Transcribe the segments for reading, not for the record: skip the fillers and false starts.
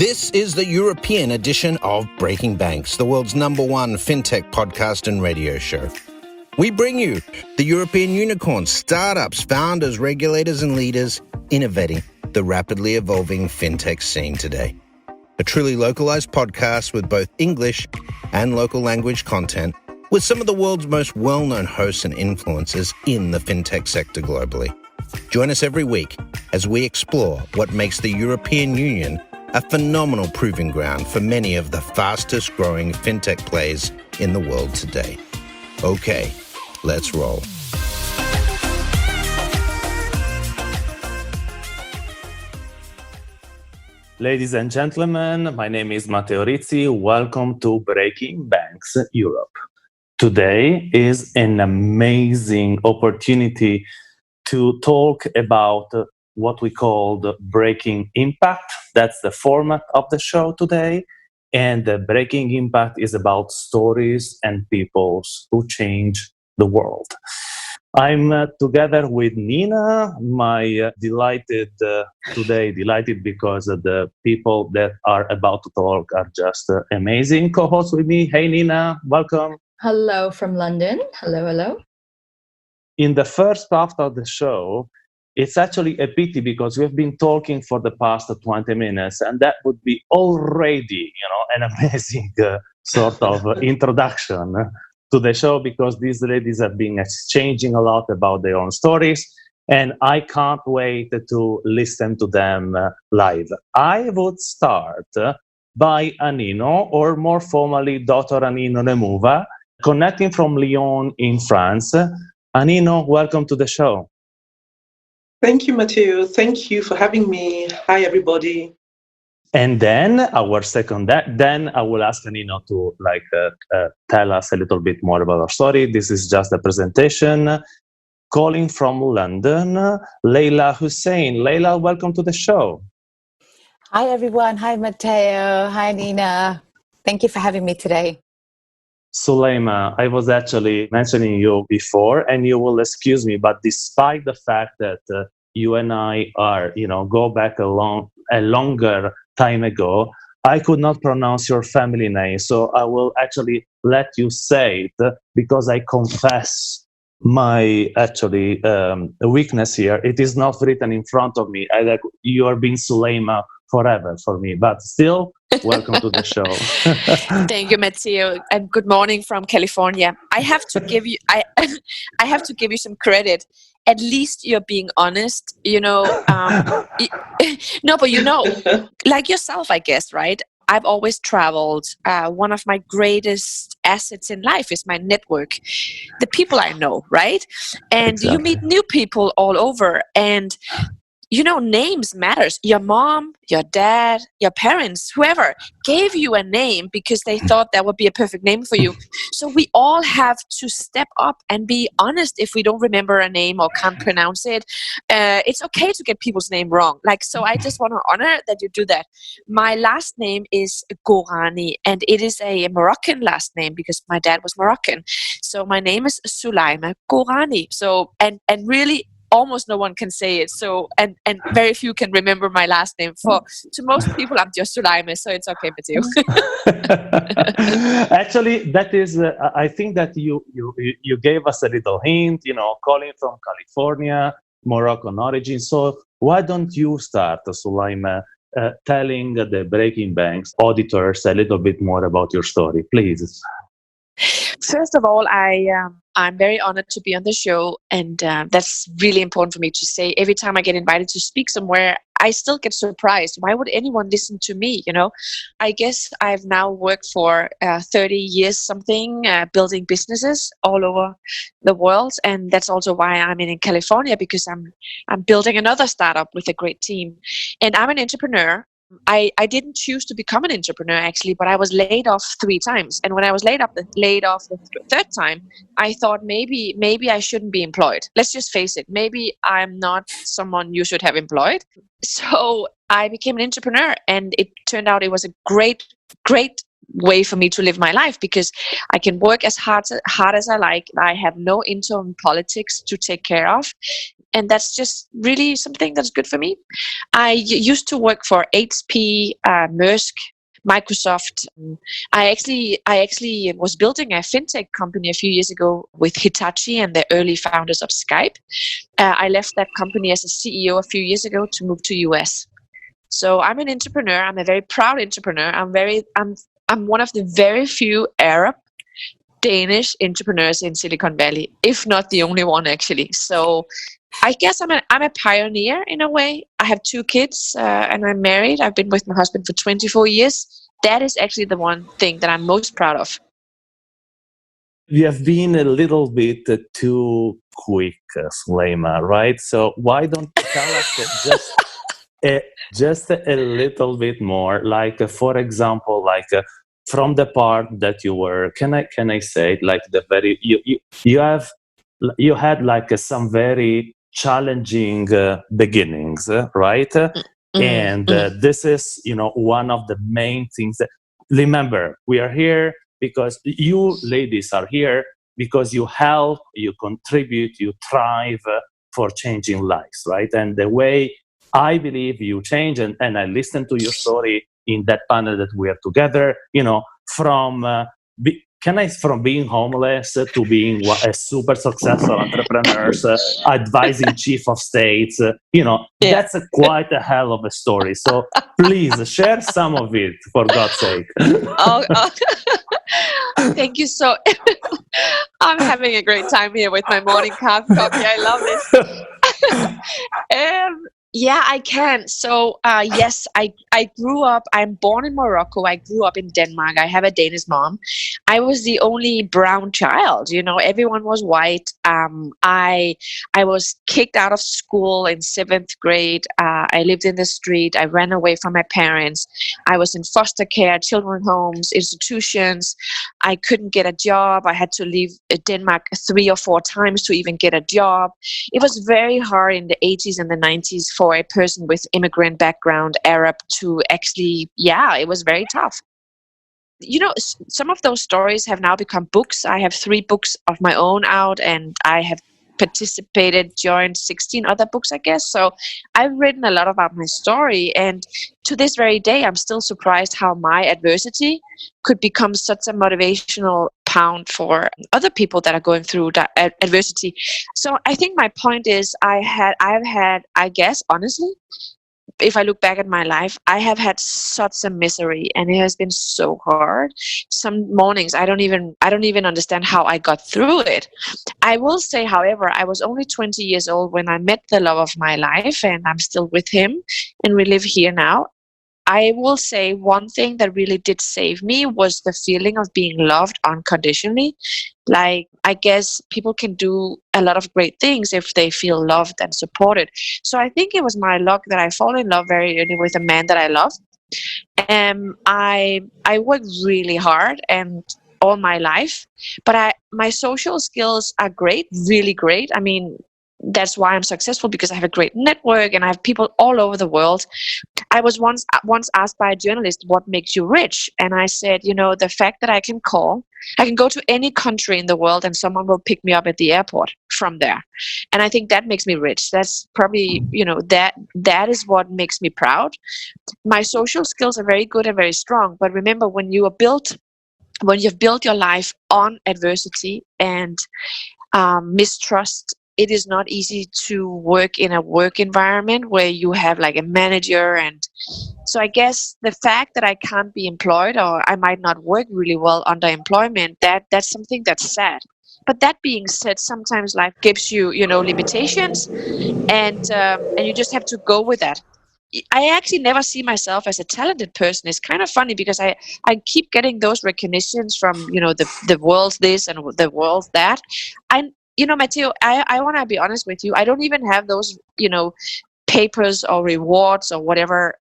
This is the European edition of Breaking Banks, the world's #1 fintech podcast and radio show. We bring you the European unicorns, startups, founders, regulators, and leaders innovating the rapidly evolving fintech scene today. A truly localized podcast with both English and local language content, with some of the world's most well-known hosts and influencers in the fintech sector globally. Join us every week as we explore what makes the European Union a phenomenal proving ground for many of the fastest growing fintech plays in the world today. Okay, let's roll. Ladies and gentlemen, my name is Matteo Rizzi. Welcome to Breaking Banks Europe. Today is an amazing opportunity to talk about what we call the Breaking Impact. That's the format of the show today. And the Breaking Impact is about stories and people who change the world. I'm together with Nina, delighted because the people that are about to talk are just amazing. Co-host with me. Hey, Nina, welcome. Hello from London. Hello. In the first part of the show, it's actually a pity because we've been talking for the past 20 minutes, and that would be already, an amazing sort of introduction to the show, because these ladies have been exchanging a lot about their own stories, and I can't wait to listen to them live. I would start by Anino, or more formally, Dr. Anino Emuwa, connecting from Lyon in France. Anino, welcome to the show. Thank you, Matteo. Thank you for having me. Hi, everybody. And then I will ask Anino to tell us a little bit more about our story. This is just a presentation. Calling from London, Leyla Hussein. Leyla, welcome to the show. Hi, everyone. Hi, Matteo. Hi, Nina. Thank you for having me today. Soulaima, I was actually mentioning you before, and you will excuse me, but despite the fact that you and I are, go back a longer time ago, I could not pronounce your family name. So I will actually let you say it, because I confess my weakness here. It is not written in front of me. You are being Soulaima forever for me, but still, welcome to the show. Thank you, Matteo, and good morning from California. I have to give you, I have to give you some credit. At least you're being honest, No, but like yourself, I guess, right? I've always traveled. One of my greatest assets in life is my network, the people I know, right? And Exactly. You meet new people all over, and names matters. Your mom, your dad, your parents, whoever gave you a name because they thought that would be a perfect name for you. So we all have to step up and be honest if we don't remember a name or can't pronounce it. It's okay to get people's name wrong. So I just want to honor that you do that. My last name is Gourani, and it is a Moroccan last name because my dad was Moroccan. So my name is Soulaima Gourani. So, and really, almost no one can say it. So, and very few can remember my last name. To most people, I'm just Soulaima, so it's okay with you. Actually, that is, I think that you gave us a little hint, calling from California, Moroccan origin. So why don't you start, Soulaima, telling the Breaking Banks auditors a little bit more about your story, please? First of all, I'm very honored to be on the show, and that's really important for me to say. Every time I get invited to speak somewhere, I still get surprised. Why would anyone listen to me? I guess I've now worked for 30 years something, building businesses all over the world, and that's also why I'm in California, because I'm building another startup with a great team, and I'm an entrepreneur. I didn't choose to become an entrepreneur, actually, but I was laid off 3 times. And when I was laid off the third time, I thought maybe I shouldn't be employed. Let's just face it. Maybe I'm not someone you should have employed. So I became an entrepreneur, and it turned out it was a great way for me to live my life, because I can work as hard as I like. I have no internal politics to take care of. And that's just really something that's good for me. I used to work for HP, Maersk, Microsoft. I actually was building a fintech company a few years ago with Hitachi and the early founders of Skype. I left that company as a CEO a few years ago to move to US. So I'm an entrepreneur. I'm a very proud entrepreneur. I'm one of the very few Arab Danish entrepreneurs in Silicon Valley, if not the only one, actually. So I guess I'm a pioneer in a way. I have 2 kids and I'm married. I've been with my husband for 24 years. That is actually the one thing that I'm most proud of. We have been a little bit too quick, Soulaima, right? So why don't you tell us just a little bit more? Like, for example, like from the part that you were, can I say it, like the very you had like some very challenging beginnings, right? And this is, one of the main things that, remember, we are here because you ladies are here because you help, you contribute, you thrive for changing lives, right? And the way I believe you change, and I listened to your story in that panel that we are together, from from being homeless to being a super successful entrepreneur, advising chief of states, that's quite a hell of a story. So please share some of it, for God's sake. Thank you. So I'm having a great time here with my morning coffee. I love this. Yeah, I can. So, yes, I grew up, I'm born in Morocco. I grew up in Denmark. I have a Danish mom. I was the only brown child, everyone was white. I was kicked out of school in 7th grade. I lived in the street. I ran away from my parents. I was in foster care, children's homes, institutions. I couldn't get a job. I had to leave Denmark 3 or 4 times to even get a job. It was very hard in the 80s and the 90s for a person with immigrant background, Arab, to actually, it was very tough. Some of those stories have now become books. I have 3 books of my own out, and I have joined 16 other books, I guess. So I've written a lot about my story, and to this very day, I'm still surprised how my adversity could become such a motivational pound for other people that are going through that adversity. So I think my point is I've had, I guess, honestly, if I look back at my life, I have had such a misery, and it has been so hard. Some mornings I don't even understand how I got through it. I will say, however, I was only 20 years old when I met the love of my life, and I'm still with him, and we live here now. I will say one thing that really did save me was the feeling of being loved unconditionally. Like, I guess people can do a lot of great things if they feel loved and supported. So I think it was my luck that I fall in love very early with a man that I love. I worked really hard and all my life, but my social skills are great, really great. I mean, that's why I'm successful, because I have a great network and I have people all over the world. I was once asked by a journalist, what makes you rich? And I said, the fact that I can go to any country in the world and someone will pick me up at the airport from there. And I think that makes me rich. That's probably, that is what makes me proud. My social skills are very good and very strong. But remember, when you've built your life on adversity and mistrust, it is not easy to work in a work environment where you have like a manager. And so I guess the fact that I can't be employed, or I might not work really well under employment, that's something that's sad. But that being said, sometimes life gives you, limitations, and you just have to go with that. I actually never see myself as a talented person. It's kind of funny because I keep getting those recognitions from, the world's this and the world's that. Matteo, I want to be honest with you. I don't even have those, papers or rewards or whatever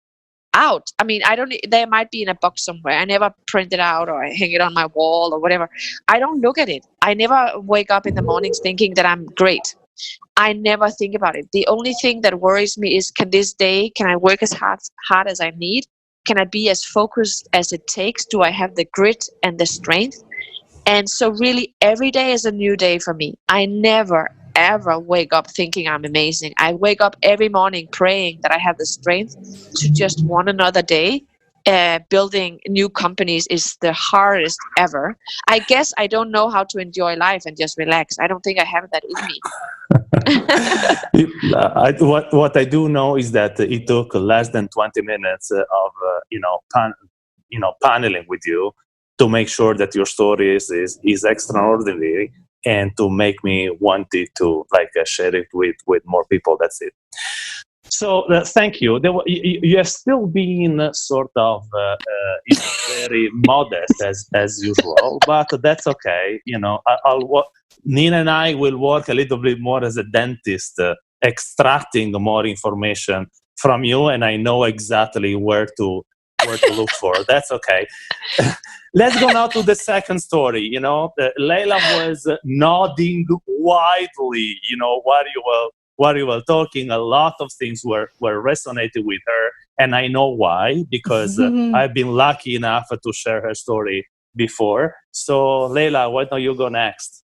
out. I mean, they might be in a box somewhere. I never print it out or I hang it on my wall or whatever. I don't look at it. I never wake up in the mornings thinking that I'm great. I never think about it. The only thing that worries me is, can I work as hard as I need? Can I be as focused as it takes? Do I have the grit and the strength? And so really every day is a new day for me. I never, ever wake up thinking I'm amazing. I wake up every morning praying that I have the strength to just one another day. Building new companies is the hardest ever. I guess I don't know how to enjoy life and just relax. I don't think I have that in me. What I do know is that it took less than 20 minutes of paneling with you to make sure that your story is extraordinary and to make me want it to share it with more people. That's it. So thank you. You have still been sort of very modest as usual, but that's okay. Nina and I will work a little bit more as a dentist, extracting more information from you, and I know exactly where to look for. That's okay. Let's go now to the second story. Leyla was nodding widely. While you were talking, a lot of things were resonated with her, and I know why, because I've been lucky enough to share her story before. So, Leyla, why don't you go next?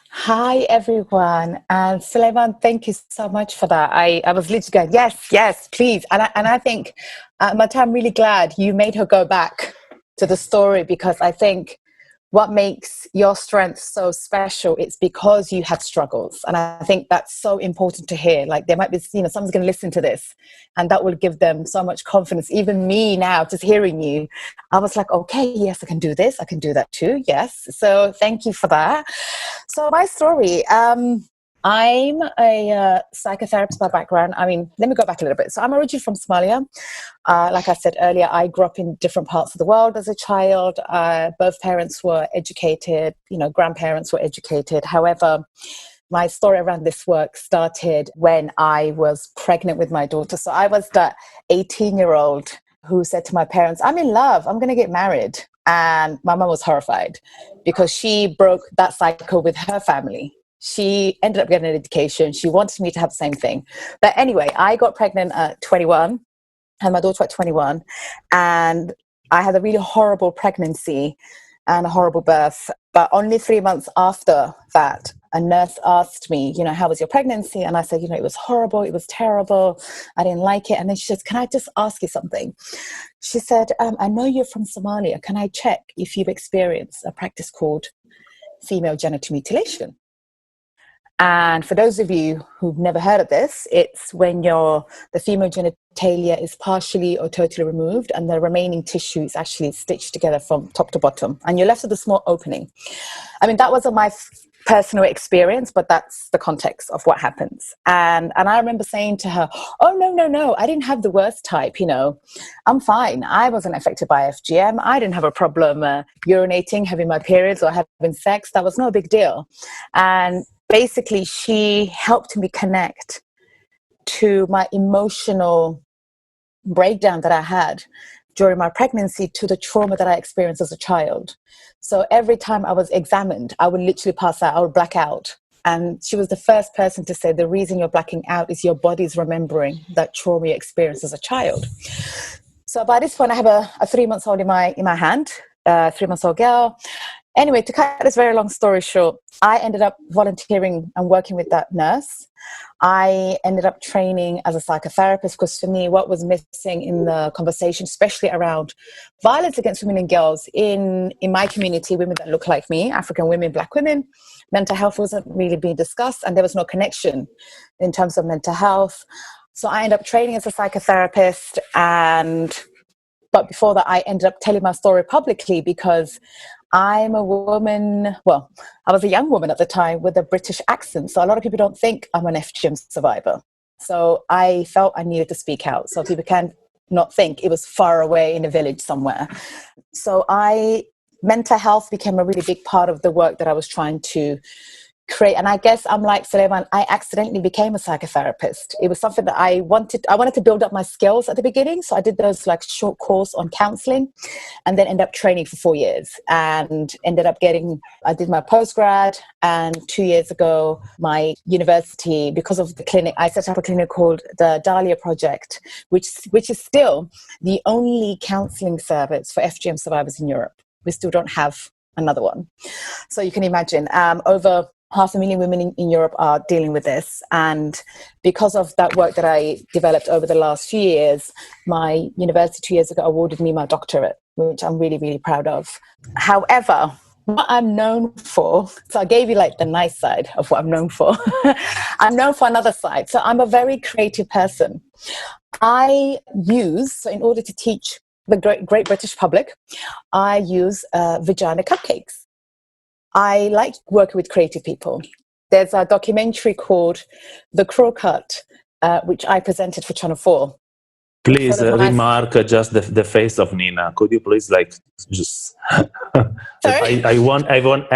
Hi, everyone. And Soulaima, thank you so much for that. I was literally going, yes, please. And I think, Matteo, I'm really glad you made her go back to the story, because I think what makes your strength so special, it's because you had struggles. And I think that's so important to hear. Like, there might be, someone's going to listen to this and that will give them so much confidence. Even me now, just hearing you, I was like, okay, yes, I can do this. I can do that too. Yes. So thank you for that. So my story, I'm a psychotherapist by background. I mean, let me go back a little bit. So I'm originally from Somalia. Like I said earlier, I grew up in different parts of the world as a child. Both parents were educated, grandparents were educated. However, my story around this work started when I was pregnant with my daughter. So I was that 18-year-old who said to my parents, I'm in love, I'm going to get married. And my mom was horrified because she broke that cycle with her family. She ended up getting an education. She wanted me to have the same thing. But anyway, I got pregnant at 21, and my daughter at 21. And I had a really horrible pregnancy and a horrible birth. But only 3 months after that, a nurse asked me, how was your pregnancy? And I said, it was horrible. It was terrible. I didn't like it. And then she says, can I just ask you something? She said, I know you're from Somalia. Can I check if you've experienced a practice called female genital mutilation? And for those of you who've never heard of this, it's when the female genitalia is partially or totally removed and the remaining tissue is actually stitched together from top to bottom. And you're left with a small opening. I mean, that wasn't my personal experience, but that's the context of what happens. And I remember saying to her, oh, no, I didn't have the worst type, I'm fine. I wasn't affected by FGM. I didn't have a problem urinating, having my periods or having sex. That was no big deal. And basically, she helped me connect to my emotional breakdown that I had during my pregnancy to the trauma that I experienced as a child. So every time I was examined, I would literally pass out, I would black out. And she was the first person to say, the reason you're blacking out is your body's remembering that trauma you experienced as a child. So by this point, I have a 3-month-old in my hand, 3-month-old girl. Anyway, to cut this very long story short, I ended up volunteering and working with that nurse. I ended up training as a psychotherapist because for me, what was missing in the conversation, especially around violence against women and girls in my community, women that look like me, African women, Black women, mental health wasn't really being discussed and there was no connection in terms of mental health. So I ended up training as a psychotherapist but before that, I ended up telling my story publicly because I'm a woman, well, I was a young woman at the time with a British accent. So a lot of people don't think I'm an FGM survivor. So I felt I needed to speak out so people can not think it was far away in a village somewhere. So mental health became a really big part of the work that I was trying to create, and I guess I'm like Soulaima, I accidentally became a psychotherapist. It was something that I wanted to build up my skills at the beginning. So I did those like short course on counseling, and then ended up training for 4 years, and I did my postgrad, and 2 years ago, my university, because of the clinic, I set up a clinic called the Dahlia Project, which is still the only counseling service for FGM survivors in Europe. We still don't have another one. So you can imagine, over 500,000 women in Europe are dealing with this. And because of that work that I developed over the last few years, my university 2 years ago awarded me my doctorate, which I'm really, really proud of. However, what I'm known for, so I gave you like the nice side of what I'm known for. I'm known for another side. So I'm a very creative person. So in order to teach the great British public, I use vagina cupcakes. I like working with creative people. There's a documentary called The Crow-Cut, which I presented for Channel 4. Please remark just the face of Nina. Could you please just... I want everyone to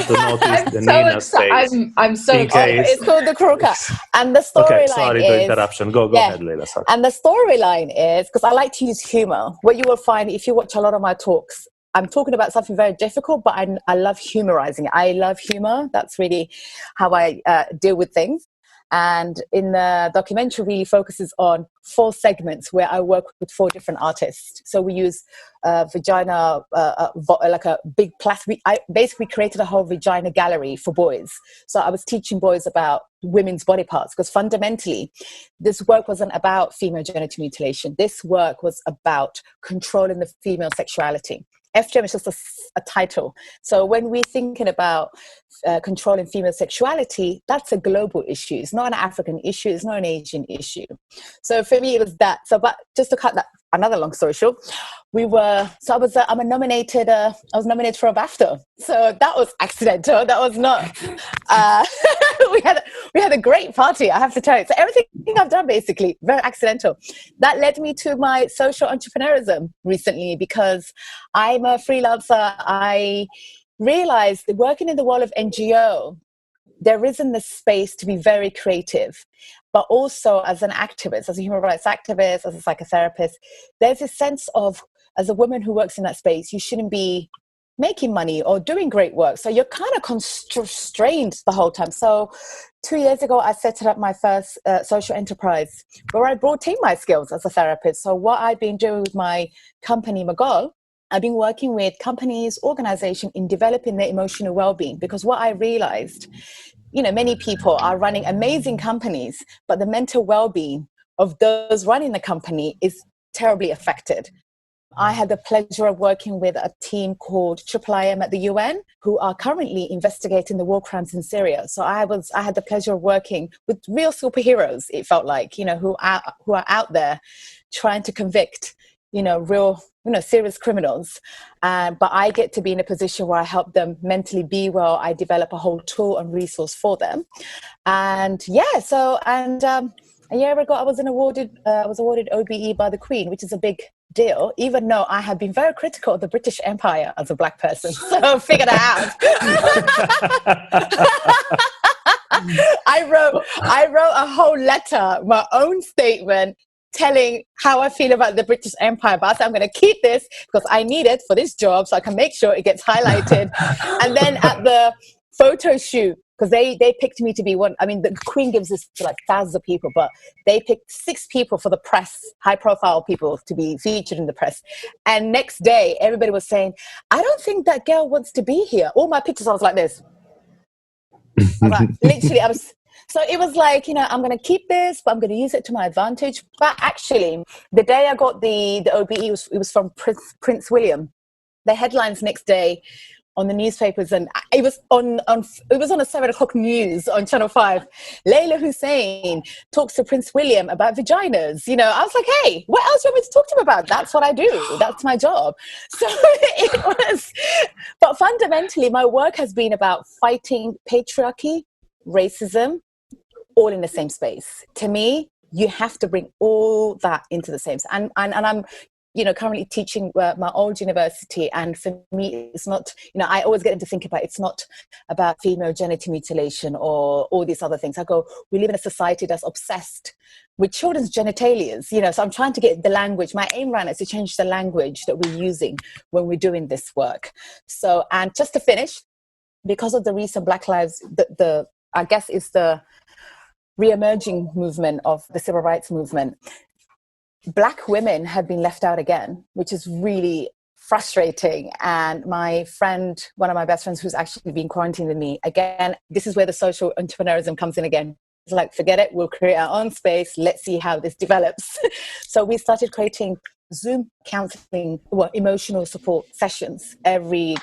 notice the Nina's face. I'm so excited. It's called The Crow-Cut. And the storyline sorry to interruption. Go ahead, Leyla. Sorry. And the storyline is, because I like to use humor. What you will find if you watch a lot of my talks, I'm talking about something very difficult, but I love humorizing it. I love humor. That's really how I deal with things. And in the documentary really focuses on 4 segments where I work with 4 different artists. So we use vagina, like a big plastic. I basically created a whole vagina gallery for boys. So I was teaching boys about women's body parts, because fundamentally this work wasn't about female genital mutilation. This work was about controlling the female sexuality. FGM is just a title. So when we're thinking about controlling female sexuality, that's a global issue. It's not an African issue. It's not an Asian issue. So for me, it was that. So, but just to cut that, another long story short, I was nominated for a BAFTA. So that was accidental. That was not, we had a great party, I have to tell you. So everything I've done basically, very accidental. That led me to my social entrepreneurism recently, because I'm a freelancer. I realized that working in the world of NGO, there isn't the space to be very creative, but also as an activist, as a human rights activist, as a psychotherapist, there's a sense of, as a woman who works in that space, you shouldn't be making money or doing great work. So you're kind of constrained the whole time. So 2 years ago, I set up my first social enterprise where I brought in my skills as a therapist. So what I've been doing with my company, Magol, I've been working with companies, organizations in developing their emotional well-being, because what I realized, many people are running amazing companies, but the mental well-being of those running the company is terribly affected. I had the pleasure of working with a team called IIIM at the UN, who are currently investigating the war crimes in Syria. So I had the pleasure of working with real superheroes, it felt like, who are out there trying to convict, real, serious criminals. But I get to be in a position where I help them mentally be well. I develop a whole tool and resource for them. And a year ago, I was awarded OBE by the Queen, which is a big deal, even though I have been very critical of the British Empire as a Black person. So figure that out. I wrote a whole letter, my own statement, telling how I feel about the British Empire. But I said, I'm going to keep this because I need it for this job so I can make sure it gets highlighted. And then at the photo shoot, because they picked me to be one. I mean, the Queen gives this to like thousands of people, but they picked 6 people for the press, high-profile people, to be featured in the press. And next day, everybody was saying, I don't think that girl wants to be here. All my pictures, I was like this. So it was like, I'm going to keep this, but I'm going to use it to my advantage. But actually, the day I got the OBE, it was from Prince William. The headlines next day on the newspapers, and it was on a 7:00 news on Channel 5. Leyla Hussein talks to Prince William about vaginas. I was like, hey, what else do you want me to talk to him about? That's what I do. That's my job. So it was, but fundamentally, my work has been about fighting patriarchy, racism, all in the same space. To me, you have to bring all that into the same. And I'm currently teaching my old university, and for me, it's not, I always get them to think about, it's not about female genital mutilation or all these other things. I go, we live in a society that's obsessed with children's genitalias, so I'm trying to get the language. My aim right now is to change the language that we're using when we're doing this work. So, and just to finish, because of the recent Black Lives, I guess it's the re-emerging movement of the civil rights movement, Black women have been left out again, which is really frustrating. And my friend, one of my best friends who's actually been quarantined with me, again, this is where the social entrepreneurism comes in again. It's like, forget it, we'll create our own space. Let's see how this develops. So we started creating Zoom counseling, emotional support sessions every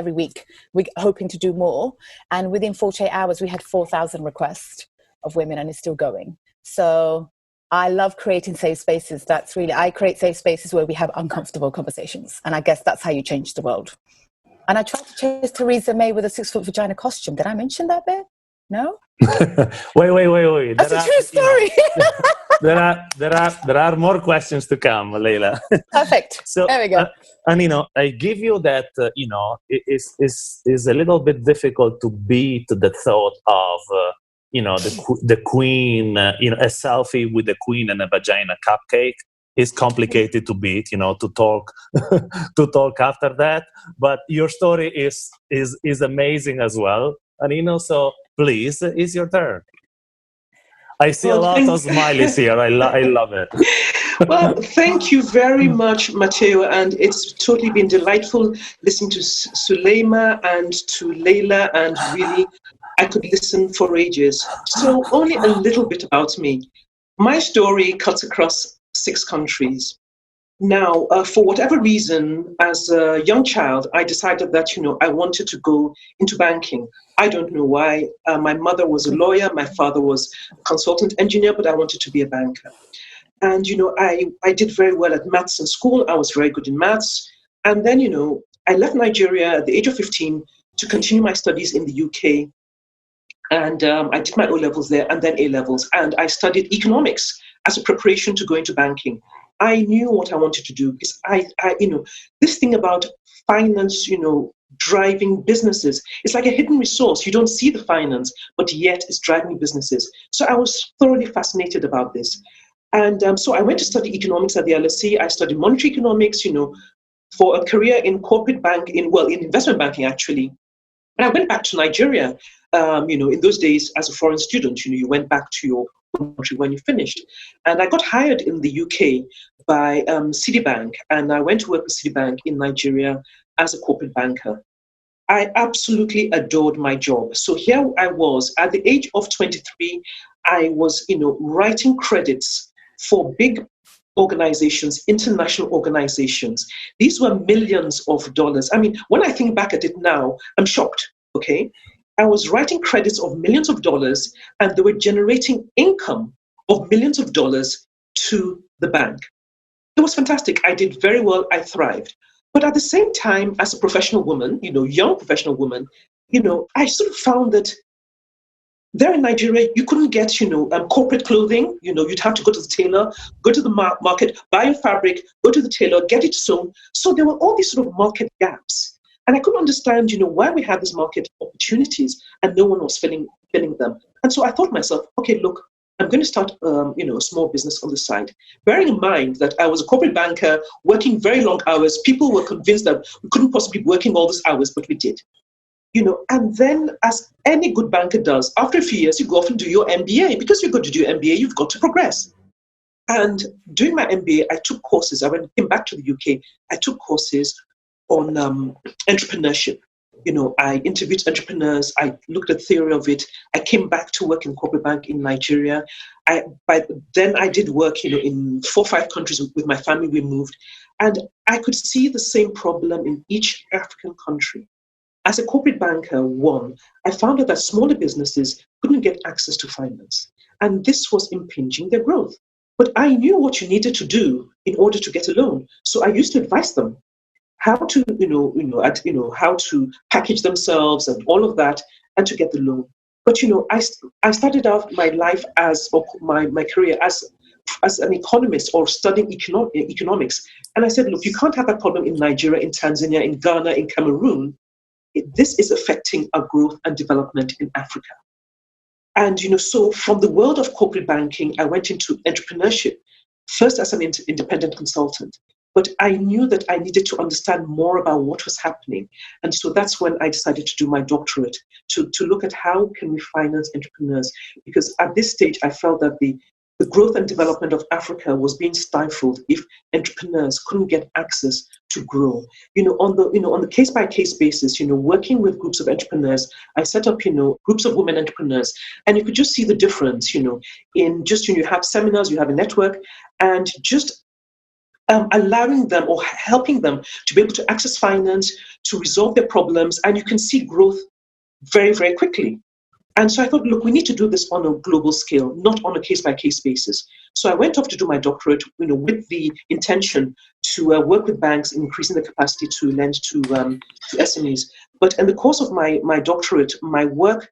week. We're hoping to do more. And within 48 hours, we had 4,000 requests of women, and it's still going. So I love creating safe spaces. I create safe spaces where we have uncomfortable conversations. And I guess that's how you change the world. And I tried to chase Theresa May with a 6-foot vagina costume. Did I mention that bit? No? Wait. That's a true story. There are more questions to come, Leyla. Perfect. So there we go. And I give you that. It's a little bit difficult to beat the thought of the queen. A selfie with the queen and a vagina cupcake is complicated to beat. To talk after that. But your story is amazing as well. And so please, it's your turn. I see a lot of smileys here. I love it. Well, thank you very much, Matteo. And it's totally been delightful listening to Soulaima and to Leyla. And really, I could listen for ages. So only a little bit about me. My story cuts across 6 countries. Now, for whatever reason, as a young child, I decided that, I wanted to go into banking. I don't know why. My mother was a lawyer. My father was a consultant engineer, but I wanted to be a banker. And, I did very well at maths in school. I was very good in maths. And then, I left Nigeria at the age of 15 to continue my studies in the UK. And I did my O-levels there and then A-levels. And I studied economics as a preparation to go into banking. I knew what I wanted to do because I this thing about finance, driving businesses, it's like a hidden resource. You don't see the finance, but yet it's driving businesses. So I was thoroughly fascinated about this. And so I went to study economics at the LSE. I studied monetary economics, for a career in corporate banking, in investment banking, actually. And I went back to Nigeria, in those days as a foreign student, you went back to your country when you finished. And I got hired in the UK by Citibank, and I went to work with Citibank in Nigeria as a corporate banker. I absolutely adored my job. So here I was at the age of 23, I was, writing credits for big organizations, international organizations. These were millions of dollars. I mean, when I think back at it now, I'm shocked, okay? I was writing credits of millions of dollars, and they were generating income of millions of dollars to the bank. It was fantastic. I did very well. I thrived. But at the same time, as a professional woman, young professional woman, I sort of found that there in Nigeria, you couldn't get, corporate clothing. You'd have to go to the tailor, go to the market, buy a fabric, go to the tailor, get it sewn. So there were all these sort of market gaps. And I couldn't understand, why we had these market opportunities and no one was filling them. And so I thought to myself, okay, look, I'm going to start, a small business on the side. Bearing in mind that I was a corporate banker working very long hours, people were convinced that we couldn't possibly be working all those hours, but we did. And then as any good banker does, after a few years, you go off and do your MBA. Because you're going to do your MBA, you've got to progress. And doing my MBA, I took courses. I came back to the UK. I took courses on entrepreneurship. I interviewed entrepreneurs. I looked at the theory of it. I came back to work in corporate bank in Nigeria. By then I did work, in 4 or 5 countries with my family. We moved, and I could see the same problem in each African country. As a corporate banker, I found out that smaller businesses couldn't get access to finance, and this was impinging their growth. But I knew what you needed to do in order to get a loan, so I used to advise them how to, how to package themselves and all of that, and to get the loan. But I started out my life my career as as an economist or studying economics. And I said, look, you can't have that problem in Nigeria, in Tanzania, in Ghana, in Cameroon. This is affecting our growth and development in Africa. And, so from the world of corporate banking, I went into entrepreneurship, first as an independent consultant. But I knew that I needed to understand more about what was happening. And so that's when I decided to do my doctorate, to look at how can we finance entrepreneurs. Because at this stage, I felt that the growth and development of Africa was being stifled if entrepreneurs couldn't get access to grow. On the case-by-case basis, working with groups of entrepreneurs, I set up, groups of women entrepreneurs, and you could just see the difference, in just, you have seminars, you have a network, and just allowing them or helping them to be able to access finance, to resolve their problems, and you can see growth very, very quickly. And so I thought, look, we need to do this on a global scale, not on a case-by-case basis. So I went off to do my doctorate, with the intention to work with banks, increasing the capacity to lend to SMEs. But in the course of my doctorate, my work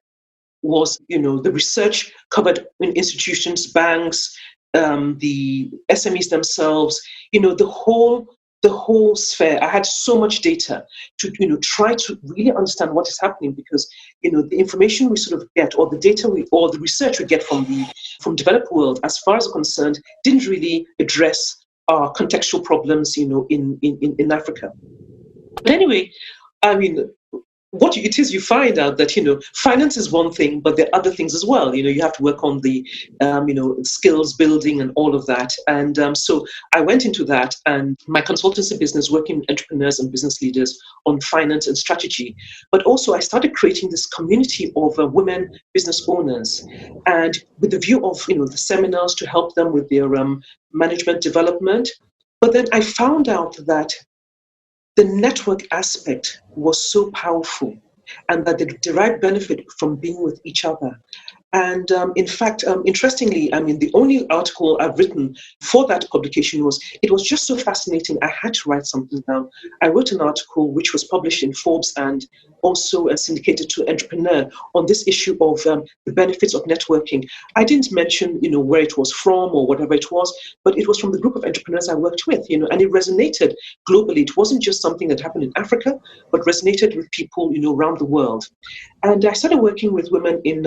was, the research covered institutions, banks, the SMEs themselves, the whole sphere. I had so much data to try to really understand what is happening, because the information we sort of get, or the data or the research we get from developed world, as far as concerned, didn't really address our contextual problems, in Africa. But anyway, what it is, you find out that, finance is one thing, but there are other things as well. You have to work on the, skills building and all of that. And so I went into that, and my consultancy business, working with entrepreneurs and business leaders on finance and strategy. But also I started creating this community of women business owners, and with the view of, the seminars to help them with their management development. But then I found out that the network aspect was so powerful, and that they derive benefit from being with each other. And in fact, interestingly, the only article I've written for that publication it was just so fascinating. I had to write something down. I wrote an article which was published in Forbes and also syndicated to Entrepreneur on this issue of the benefits of networking. I didn't mention, where it was from or whatever it was, but it was from the group of entrepreneurs I worked with, and it resonated globally. It wasn't just something that happened in Africa, but resonated with people, around the world. And I started working with women in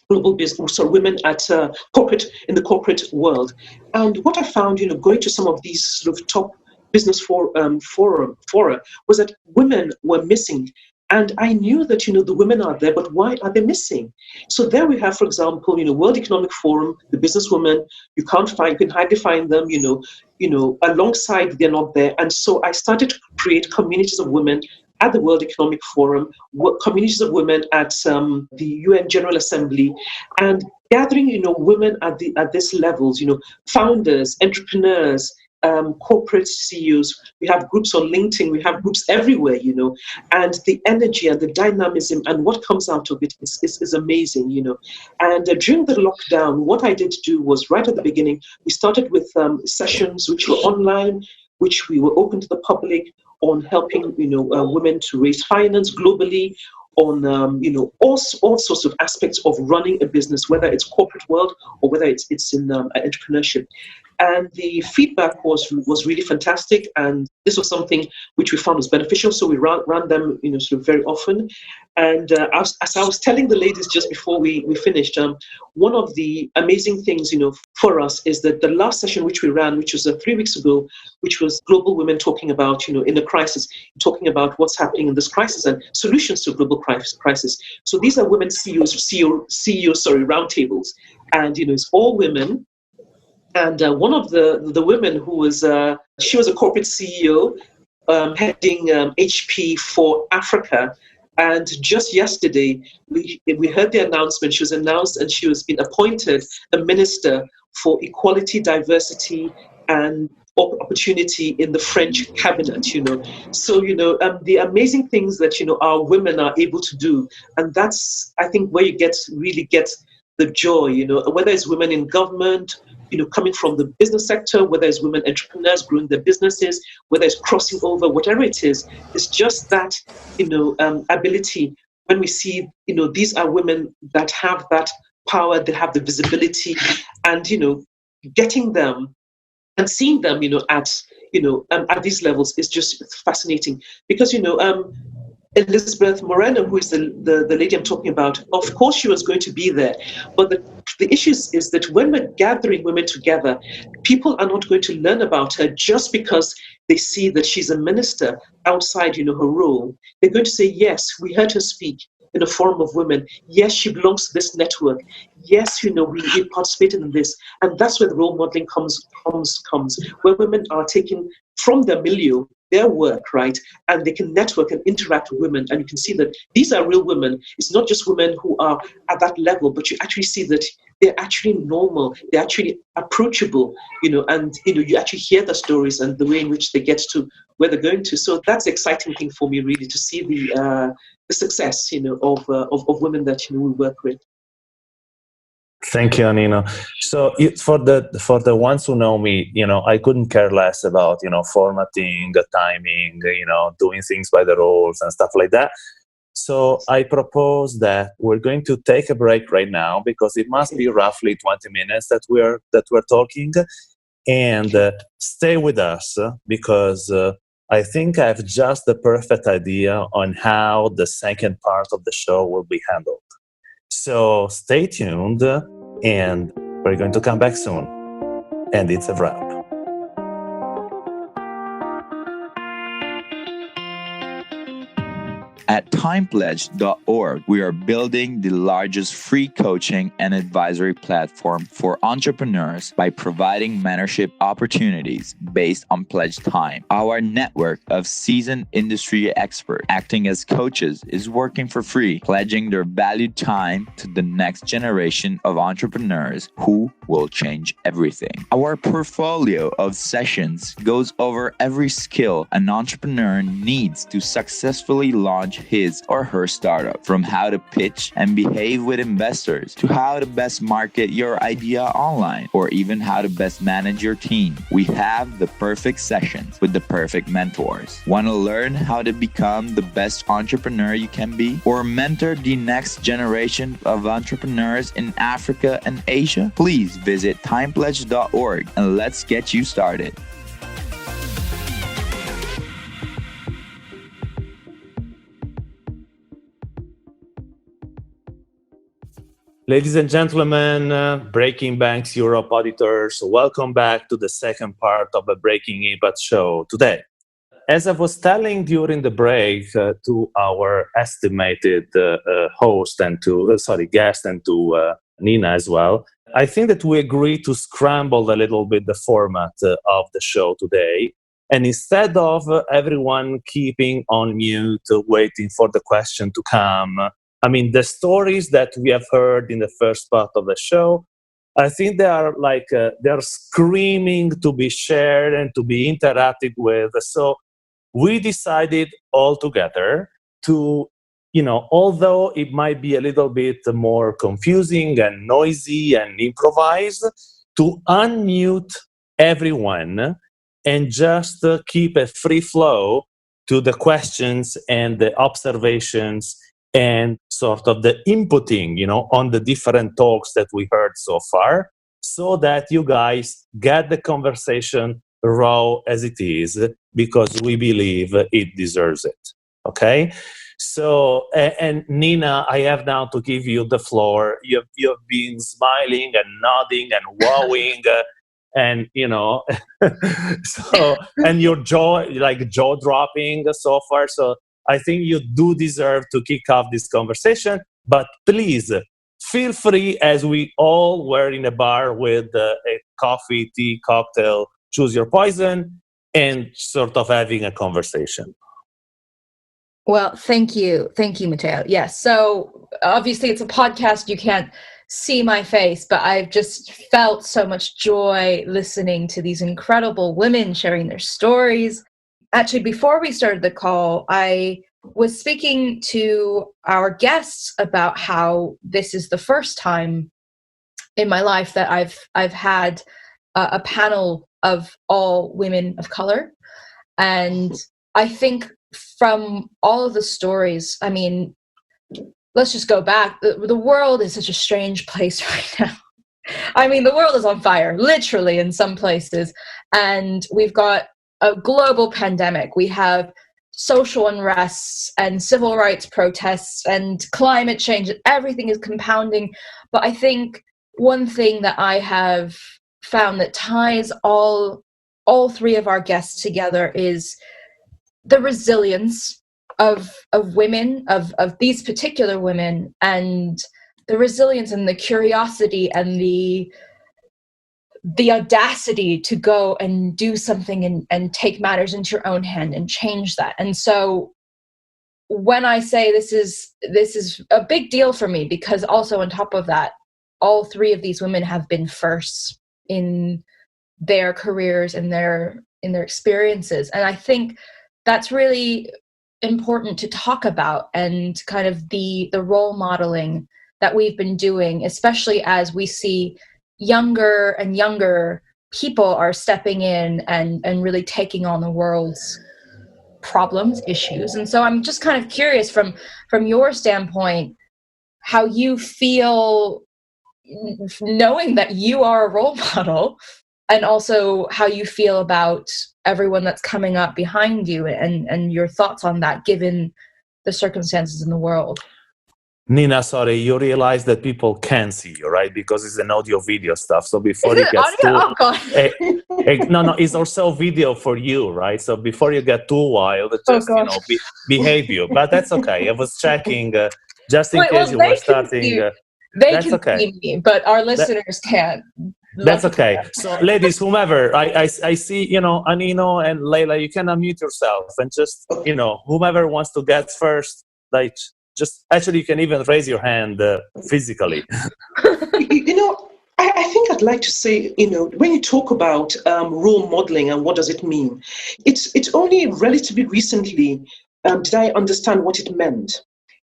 global business, so women at in the corporate world. And what I found, going to some of these sort of top business fora was that women were missing. And I knew that, the women are there, but why are they missing? So there we have, for example, World Economic Forum, the businesswomen, you can hardly find them, alongside, they're not there. And so I started to create communities of women at the World Economic Forum, communities of women at the UN General Assembly, and gathering, women at this levels, founders, entrepreneurs, corporate CEOs. We have groups on LinkedIn, we have groups everywhere, and the energy and the dynamism and what comes out of it is amazing, And during the lockdown, what I did do was, right at the beginning, we started with sessions which were online, which we were open to the public, on helping, women to raise finance globally, on, all sorts of aspects of running a business, whether it's corporate world or whether it's in entrepreneurship. And the feedback was really fantastic, and this was something which we found was beneficial. So we ran them, sort of very often. And as I was telling the ladies just before we finished, one of the amazing things, for us is that the last session which we ran, which was 3 weeks ago, which was global women talking about, in a crisis, talking about what's happening in this crisis and solutions to global crisis. So these are women CEOs, roundtables, and it's all women. And one of the women who was, she was a corporate CEO heading HP for Africa. And just yesterday, we heard the announcement. She was announced, and she has been appointed a minister for equality, diversity, and opportunity in the French cabinet, So, the amazing things that, our women are able to do. And that's, I think, where you really get the joy, whether it's women in government, coming from the business sector, whether it's women entrepreneurs growing their businesses, whether it's crossing over, whatever it is, it's just that, ability. When we see, these are women that have that power, they have the visibility, and, getting them and seeing them, at these levels is just fascinating because, Elizabeth Moreno, who is the lady I'm talking about, of course she was going to be there. But the issue is that when we're gathering women together, people are not going to learn about her just because they see that she's a minister outside, her role. They're going to say, yes, we heard her speak in a forum of women. Yes, she belongs to this network. Yes, we participated in this. And that's where the role modeling comes, where women are taken from their milieu, their work, right? And they can network and interact with women. And you can see that these are real women. It's not just women who are at that level, but you actually see that they're actually normal. They're actually approachable, and, you actually hear the stories and the way in which they get to where they're going to. So that's the exciting thing for me, really, to see the success, of women that, we work with. Thank you, Anino. So for the ones who know me, I couldn't care less about, formatting, timing, doing things by the rules and stuff like that. So I propose that we're going to take a break right now because it must be roughly 20 minutes that we're talking, and stay with us because I think I have just the perfect idea on how the second part of the show will be handled. So stay tuned, and we're going to come back soon. And it's a wrap. At timepledge.org, we are building the largest free coaching and advisory platform for entrepreneurs by providing mentorship opportunities based on pledged time. Our network of seasoned industry experts acting as coaches is working for free, pledging their valued time to the next generation of entrepreneurs who will change everything. Our portfolio of sessions goes over every skill an entrepreneur needs to successfully launch his or her startup, from how to pitch and behave with investors to how to best market your idea online, or even how to best manage your team. We have the perfect sessions with the perfect mentors. Want to learn how to become the best entrepreneur you can be, or mentor the next generation of entrepreneurs in Africa and Asia? Please visit timepledge.org and let's get you started. Ladies and gentlemen, Breaking Banks Europe auditors, welcome back to the second part of the Breaking Impact show today. As I was telling during the break to our estimated guest and to Nina as well, I think that we agreed to scramble a little bit the format of the show today. And instead of everyone keeping on mute, waiting for the question to come, the stories that we have heard in the first part of the show, I think they are they're screaming to be shared and to be interacted with. So we decided all together to, although it might be a little bit more confusing and noisy and improvised, to unmute everyone and just keep a free flow to the questions and the observations and sort of the inputting, on the different talks that we heard so far, so that you guys get the conversation raw as it is, because we believe it deserves it. Okay? So, and Nina, I have now to give you the floor. You've been smiling and nodding and wowing, and so, and your jaw dropping so far. So I think you do deserve to kick off this conversation, but please feel free, as we all were in a bar with a coffee, tea, cocktail, choose your poison, and sort of having a conversation. Well, thank you. Thank you, Matteo. Yes. So obviously it's a podcast. You can't see my face, but I've just felt so much joy listening to these incredible women sharing their stories. Actually, before we started the call, I was speaking to our guests about how this is the first time in my life that I've had a panel of all women of color. And I think from all of the stories, let's just go back. The world is such a strange place right now. I mean, the world is on fire, literally, in some places. And we've got a global pandemic. We have social unrests and civil rights protests and climate change. Everything is compounding. But I think one thing that I have found that ties all three of our guests together is the resilience of women, of these particular women, and the resilience and the curiosity and the audacity to go and do something and take matters into your own hand and change that. And so when I say this is a big deal for me, because also on top of that, all three of these women have been firsts in their careers and in their experiences. And I think that's really important to talk about, and kind of the role modeling that we've been doing, especially as we see younger and younger people are stepping in and really taking on the world's problems, issues. And so I'm just kind of curious from your standpoint, how you feel knowing that you are a role model, and also how you feel about everyone that's coming up behind you, and your thoughts on that, given the circumstances in the world. Nina, sorry, you realize that people can see you, right? Because it's an audio video stuff. So before Is you it get audio? no, it's also video for you, right? So before you get too wild, just behave you. But that's okay. I was checking just in case you were starting. They can see me, but our listeners can't. That's okay. So, ladies, whomever, I see, Anino and Leyla, you can unmute yourself and just, whomever wants to get first, like, just actually, you can even raise your hand physically. I think I'd like to say, when you talk about role modeling and what does it mean, it's only relatively recently did I understand what it meant.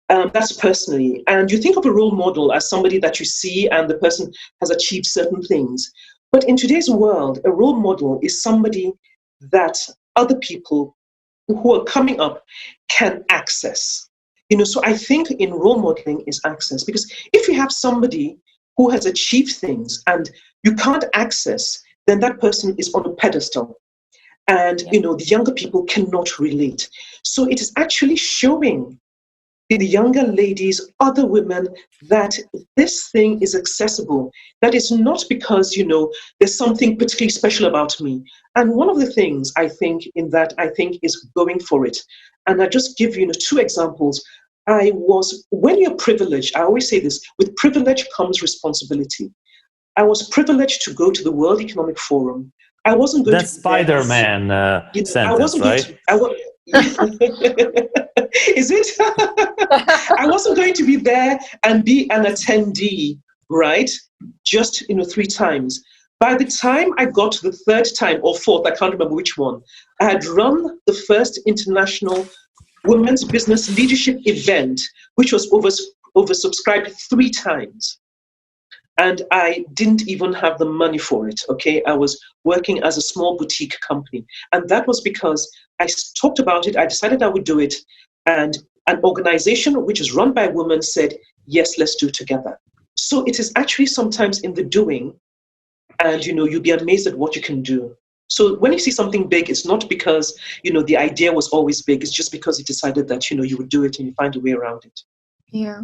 That's personally. And you think of a role model as somebody that you see and the person has achieved certain things. But in today's world, a role model is somebody that other people who are coming up can access. So I think in role modeling is access. Because if you have somebody who has achieved things and you can't access, then that person is on a pedestal. And, the younger people cannot relate. So it is actually showing the younger ladies, other women, that this thing is accessible. That is not because, there's something particularly special about me. And one of the things I think is going for it. And I just give you two examples. When you're privileged, I always say this, with privilege comes responsibility. I was privileged to go to the World Economic Forum. I wasn't going to Spider-Man sentence, I wasn't right? Is it? I wasn't going to be there and be an attendee, right? Just 3 times. By the time I got to the 3rd time or 4th, I can't remember which one, I had run the first international women's business leadership event, which was oversubscribed 3 times. And I didn't even have the money for it, okay? I was working as a small boutique company. And that was because I talked about it, I decided I would do it, and an organization which is run by women said, yes, let's do it together. So it is actually sometimes in the doing, and you'll be amazed at what you can do. So when you see something big, it's not because, the idea was always big, it's just because you decided that, you would do it and you find a way around it. Yeah.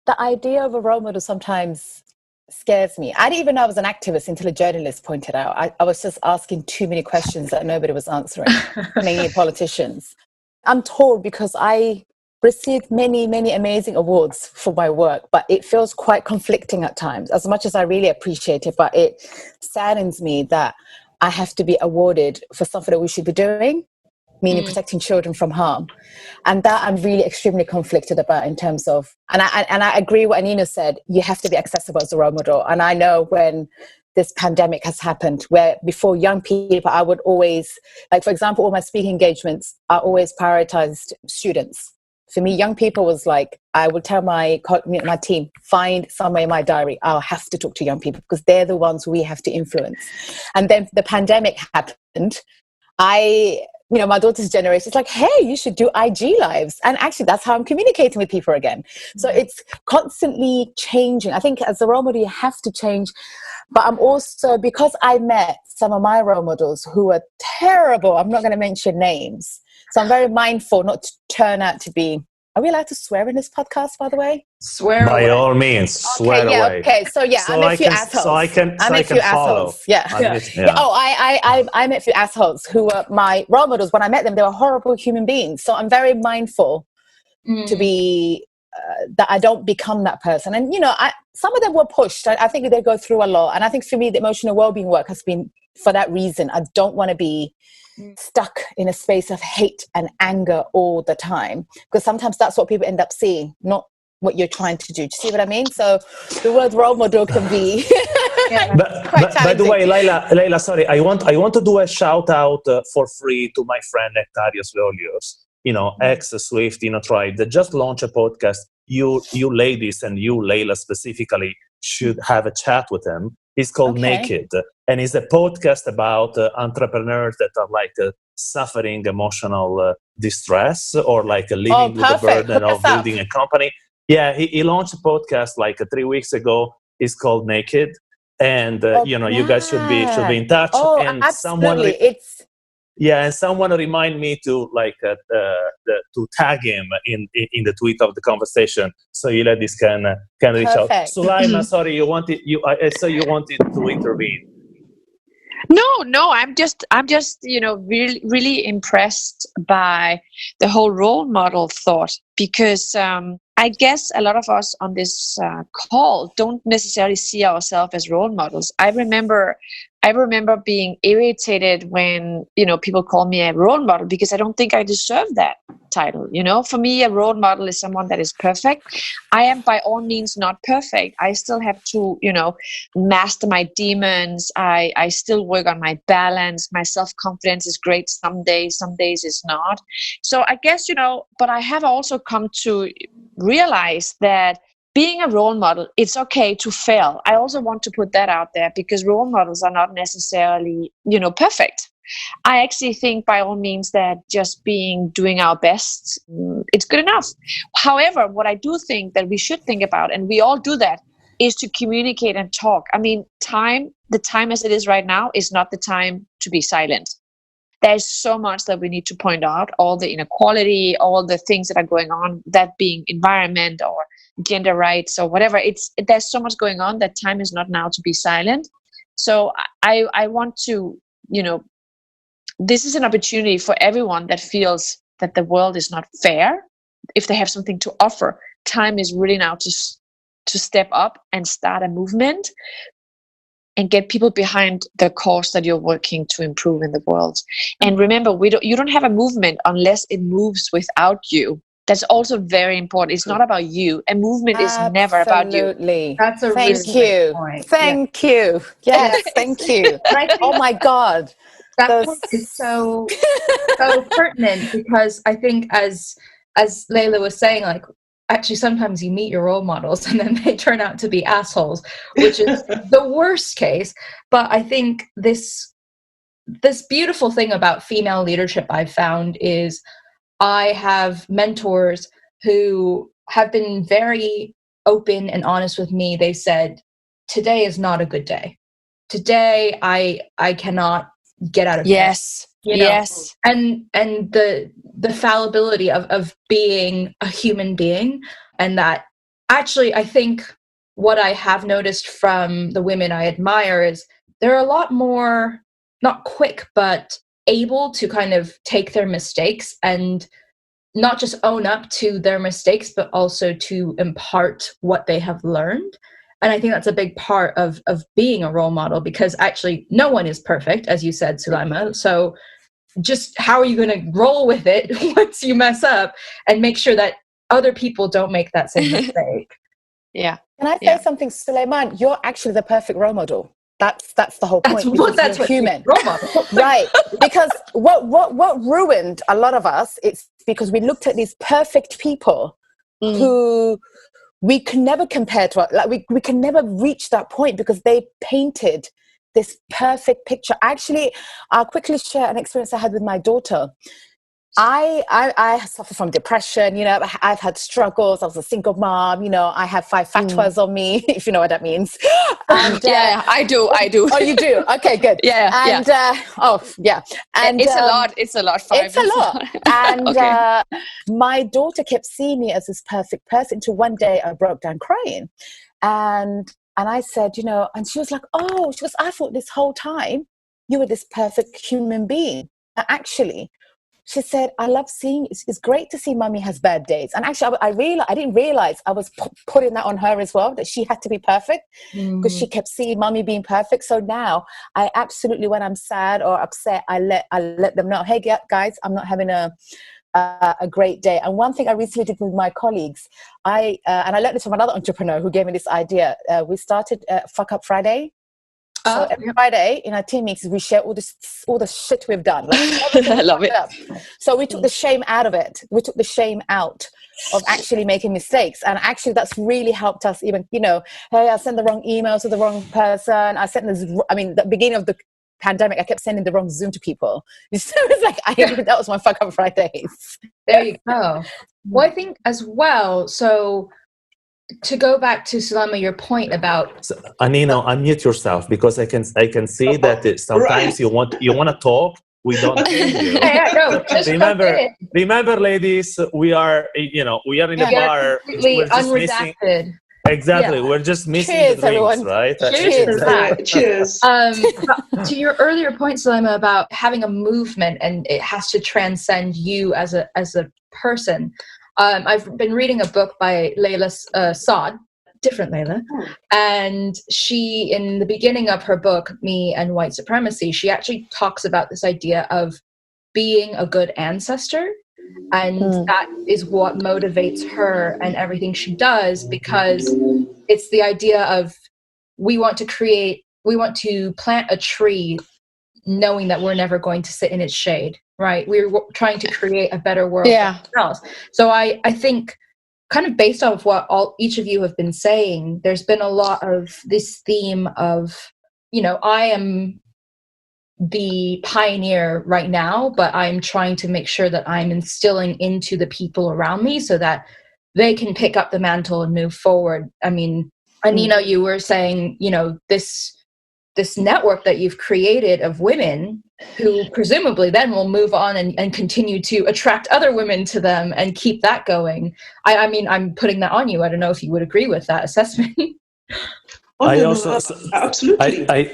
The idea of a role model sometimes scares me. I didn't even know I was an activist until a journalist pointed out. I was just asking too many questions that nobody was answering, mainly politicians. I'm torn because I received many, many amazing awards for my work, but it feels quite conflicting at times, as much as I really appreciate it, but it saddens me that I have to be awarded for something that we should be doing, meaning protecting children from harm. And that I'm really extremely conflicted about in terms of, and I agree what Anino said, you have to be accessible as a role model. And I know when this pandemic has happened, where before young people, I would always, like, for example, all my speaking engagements, I always prioritized students. For me, young people was like, I would tell my team, find somewhere in my diary, I'll have to talk to young people because they're the ones we have to influence. And then the pandemic happened. I my daughter's generation, it's like, hey, you should do IG lives. And actually, that's how I'm communicating with people again. So it's constantly changing. I think as a role model, you have to change. But I'm also, because I met some of my role models who are terrible, I'm not going to mention names. So I'm very mindful not to turn out to be, are we allowed to swear in this podcast, by the way? Swear by away. all means, swear away. Okay, so I met a few assholes. I met a few assholes. Yeah. Oh, I met a few assholes who were my role models. When I met them, they were horrible human beings. So I'm very mindful to be that I don't become that person. And some of them were pushed. I think they go through a lot. And I think for me, the emotional well-being work has been for that reason. I don't want to be stuck in a space of hate and anger all the time, because sometimes that's what people end up seeing, not what you're trying to do. Do you see what I mean? So the word role model can be quite by the way, Leyla, sorry, I want to do a shout out for free to my friend Nectarius Leolius, ex-Swift, Tribe, that just launched a podcast. You ladies and you, Leyla specifically, should have a chat with him. It's called Naked, and it's a podcast about entrepreneurs that are like suffering emotional distress or like living with the burden of building a company. Yeah, he launched a podcast like 3 weeks ago. It's called Naked, and you guys should be in touch. Oh, and absolutely! And someone remind me to to tag him in the tweet of the conversation, so you ladies can reach out. Soulaima, sorry, you wanted to intervene. No, I'm just really, really impressed by the whole role model thought, because I guess a lot of us on this call don't necessarily see ourselves as role models. I remember being irritated when people call me a role model, because I don't think I deserve that title. For me, a role model is someone that is perfect. I am by all means not perfect. I still have to master my demons. I still work on my balance. My self-confidence is great some days it's not. So I guess but I have also come to realize that being a role model, it's okay to fail. I also want to put that out there, because role models are not necessarily, perfect. I actually think by all means that just doing our best, it's good enough. However, what I do think that we should think about, and we all do that, is to communicate and talk. I mean, the time as it is right now is not the time to be silent. There's so much that we need to point out, all the inequality, all the things that are going on, that being environment or gender rights or whatever. There's so much going on that time is not now to be silent. So I want to, this is an opportunity for everyone that feels that the world is not fair. If they have something to offer, time is really now to step up and start a movement and get people behind the cause that you're working to improve in the world. And remember, you don't have a movement unless it moves without you. That's also very important. It's not about you. A movement is never about you. Absolutely. That's a thank really you. good point. Thank you. Yes, thank you. Oh my God. That point is so pertinent, because I think as Leyla was saying, like, actually sometimes you meet your role models and then they turn out to be assholes, which is the worst case. But I think this beautiful thing about female leadership I've found is I have mentors who have been very open and honest with me. They said, today is not a good day. Today I cannot get out of bed. Yes. And the fallibility of being a human being. And that actually, I think what I have noticed from the women I admire is they're a lot more, not quick, but able to kind of take their mistakes and not just own up to their mistakes, but also to impart what they have learned. And I think that's a big part of being a role model, because actually no one is perfect, as you said, Soulaima. So just how are you going to roll with it once you mess up and make sure that other people don't make that same mistake? Yeah. Can I say something, Soulaima? You're actually the perfect role model. That's the whole point. That's what human role model. Right. Because what ruined a lot of us, it's because we looked at these perfect people who we can never compare to, like we can never reach that point, because they painted this perfect picture. Actually, I'll quickly share an experience I had with my daughter. I suffer from depression, I've had struggles. I was a single mom, I have 5 fatwas on me, if you know what that means. And, yeah, I do. Oh, you do? Okay, good. Yeah. And, And it's a lot. It's a lot. 5. It's a lot. And Okay. My daughter kept seeing me as this perfect person until one day I broke down crying. And I said, and she was like, I thought this whole time you were this perfect human being. Actually, she said, I love seeing, it's great to see mommy has bad days. And actually, I didn't realize I was putting that on her as well, that she had to be perfect, because she kept seeing mommy being perfect. So now I absolutely, when I'm sad or upset, I let them know, hey guys, I'm not having a great day. And one thing I recently did with my colleagues, and I learned this from another entrepreneur who gave me this idea. We started Fuck Up Friday. So every Friday in our team meetings, we share all the shit we've done. I love it. So we took the shame out of it. We took the shame out of actually making mistakes. And actually that's really helped us even, hey, I sent the wrong email to the wrong person. The beginning of the pandemic, I kept sending the wrong Zoom to people. So it's like, that was my Fuck Up Fridays. There you go. Well, I think as well, so to go back to Soulaima, your point about Anino, unmute yourself, because I can see that sometimes you want to talk. We don't hear you. Just remember, ladies, we are in a bar. Completely unredacted. Exactly, we're just missing the drinks, everyone. Right? Cheers. Cheers. To your earlier point, Soulaima, about having a movement and it has to transcend you as a person. I've been reading a book by Leyla Saad, different Leyla, and she, in the beginning of her book, Me and White Supremacy, she actually talks about this idea of being a good ancestor, and that is what motivates her and everything she does, because it's the idea of we want to plant a tree knowing that we're never going to sit in its shade. Right. We're trying to create a better world for ourselves. So I think, kind of based off what each of you have been saying, there's been a lot of this theme of, I am the pioneer right now, but I'm trying to make sure that I'm instilling into the people around me so that they can pick up the mantle and move forward. I mean, Anino, you were saying, this network that you've created of women who presumably then will move on and continue to attract other women to them and keep that going. I mean, I'm putting that on you. I don't know if you would agree with that assessment. Absolutely.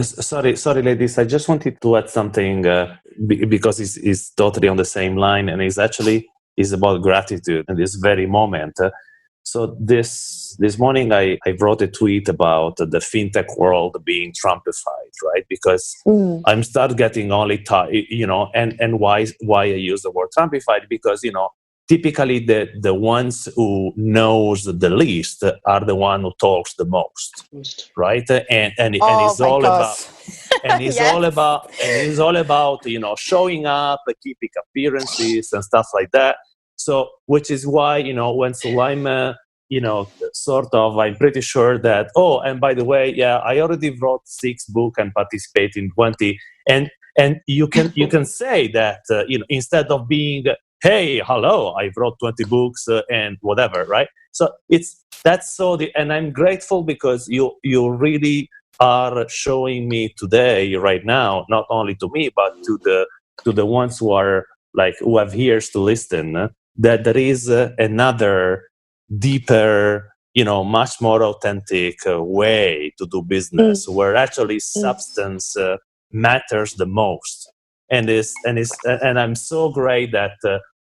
Sorry, ladies. I just wanted to add something because it's totally on the same line, and it's about gratitude in this very moment. So this morning I wrote a tweet about the fintech world being Trumpified, right? Because I'm start getting only and why I use the word Trumpified, because typically the ones who knows the least are the one who talks the most, right? And it's all about and it's all about showing up, keeping appearances and stuff like that. So, which is why, when Soulaima, I'm pretty sure that, and by the way, I already wrote 6 books and participate in 20. And you can say that, instead of being, hey, hello, I wrote 20 books and whatever, right? So and I'm grateful because you really are showing me today, right now, not only to me, but to the ones who are who have ears to listen, that there is another deeper, much more authentic way to do business, where actually substance matters the most. And I'm so great that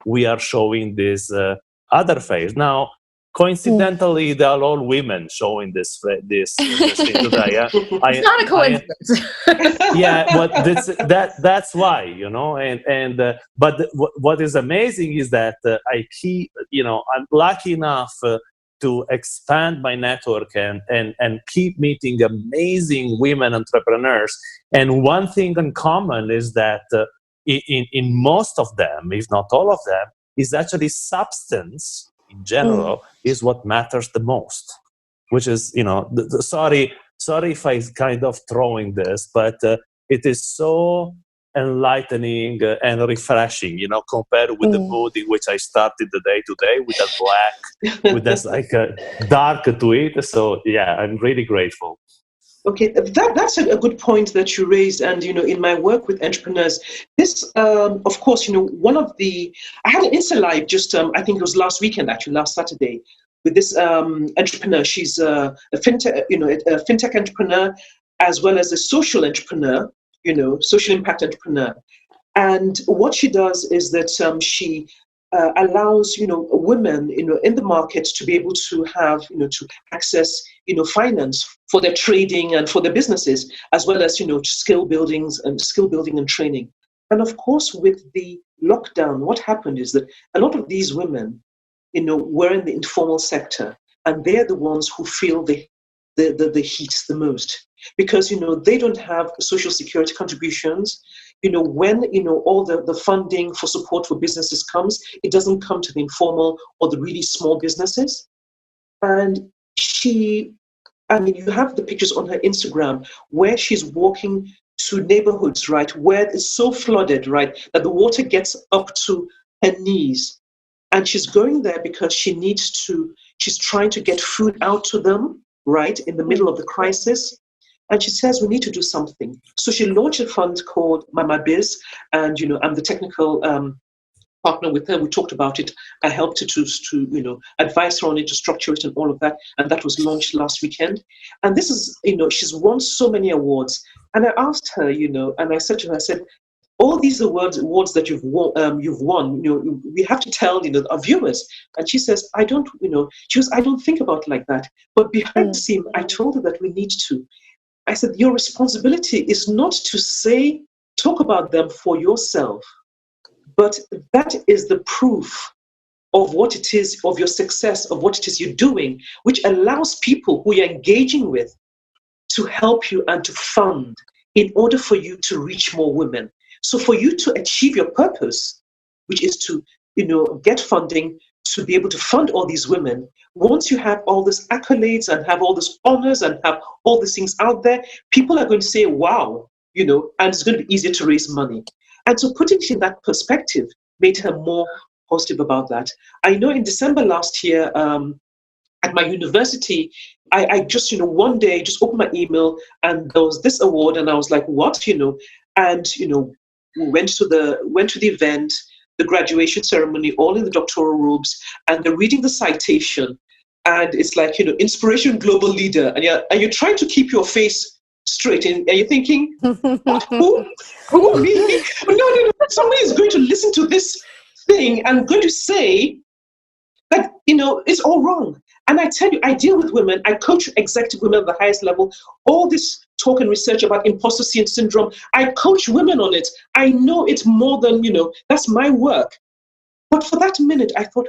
we are showing this other phase now. Coincidentally, they are all women showing this thing today. It's not a coincidence. But that's why, but what is amazing is that I keep, I'm lucky enough to expand my network and keep meeting amazing women entrepreneurs. And one thing in common is that in most of them, if not all of them, is actually substance in general is what matters the most, which is, sorry, sorry if I kind of throwing this, but it is so enlightening and refreshing, compared with the mood in which I started the day today with that black, with this like dark to it. So yeah, I'm really grateful. Okay, that's a good point that you raised. And, in my work with entrepreneurs, this, of course, I had an Insta Live just, I think it was last weekend, actually, last Saturday, with this entrepreneur. She's a fintech entrepreneur, as well as a social entrepreneur, social impact entrepreneur. And what she does is that she allows women in the market to be able to have to access finance for their trading and for their businesses, as well as skill building and training. And of course, with the lockdown, what happened is that a lot of these women were in the informal sector, and they're the ones who feel the heat the most, because they don't have social security contributions. When all the funding for support for businesses comes, it doesn't come to the informal or the really small businesses. And you have the pictures on her Instagram where she's walking to neighborhoods, right, where it's so flooded, right, that the water gets up to her knees. And she's going there because she's trying to get food out to them, right, in the middle of the crisis. And she says, we need to do something. So she launched a fund called Mama Biz, and I'm the technical partner with her. We talked about it. I helped her to advise her on it, to structure it and all of that. And that was launched last weekend. And this is, she's won so many awards. And I asked her, and I said to her, I said, all these awards that you've won, we have to tell our viewers. And she says, I don't think about it like that. But behind the scene, I told her that we need to. I said, your responsibility is not to talk about them for yourself, but that is the proof of what it is, of your success, of what it is you're doing, which allows people who you're engaging with to help you and to fund in order for you to reach more women. So for you to achieve your purpose, which is to, get funding to be able to fund all these women, once you have all these accolades and have all these honors and have all these things out there, people are going to say, wow, and it's going to be easier to raise money. And so putting it in that perspective made her more positive about that. I know in December last year, at my university, I just, one day just opened my email and there was this award and I was like, what, and, we went to the event, the graduation ceremony, all in the doctoral robes, and they're reading the citation. And it's like, inspiration global leader. And you're trying to keep your face straight. And you're thinking, what? Who, me? No. Somebody is going to listen to this thing and going to say that, it's all wrong. And I tell you, I deal with women. I coach executive women at the highest level. All this talk and research about imposter syndrome, I coach women on it. I know it's more than, that's my work. But for that minute, I thought,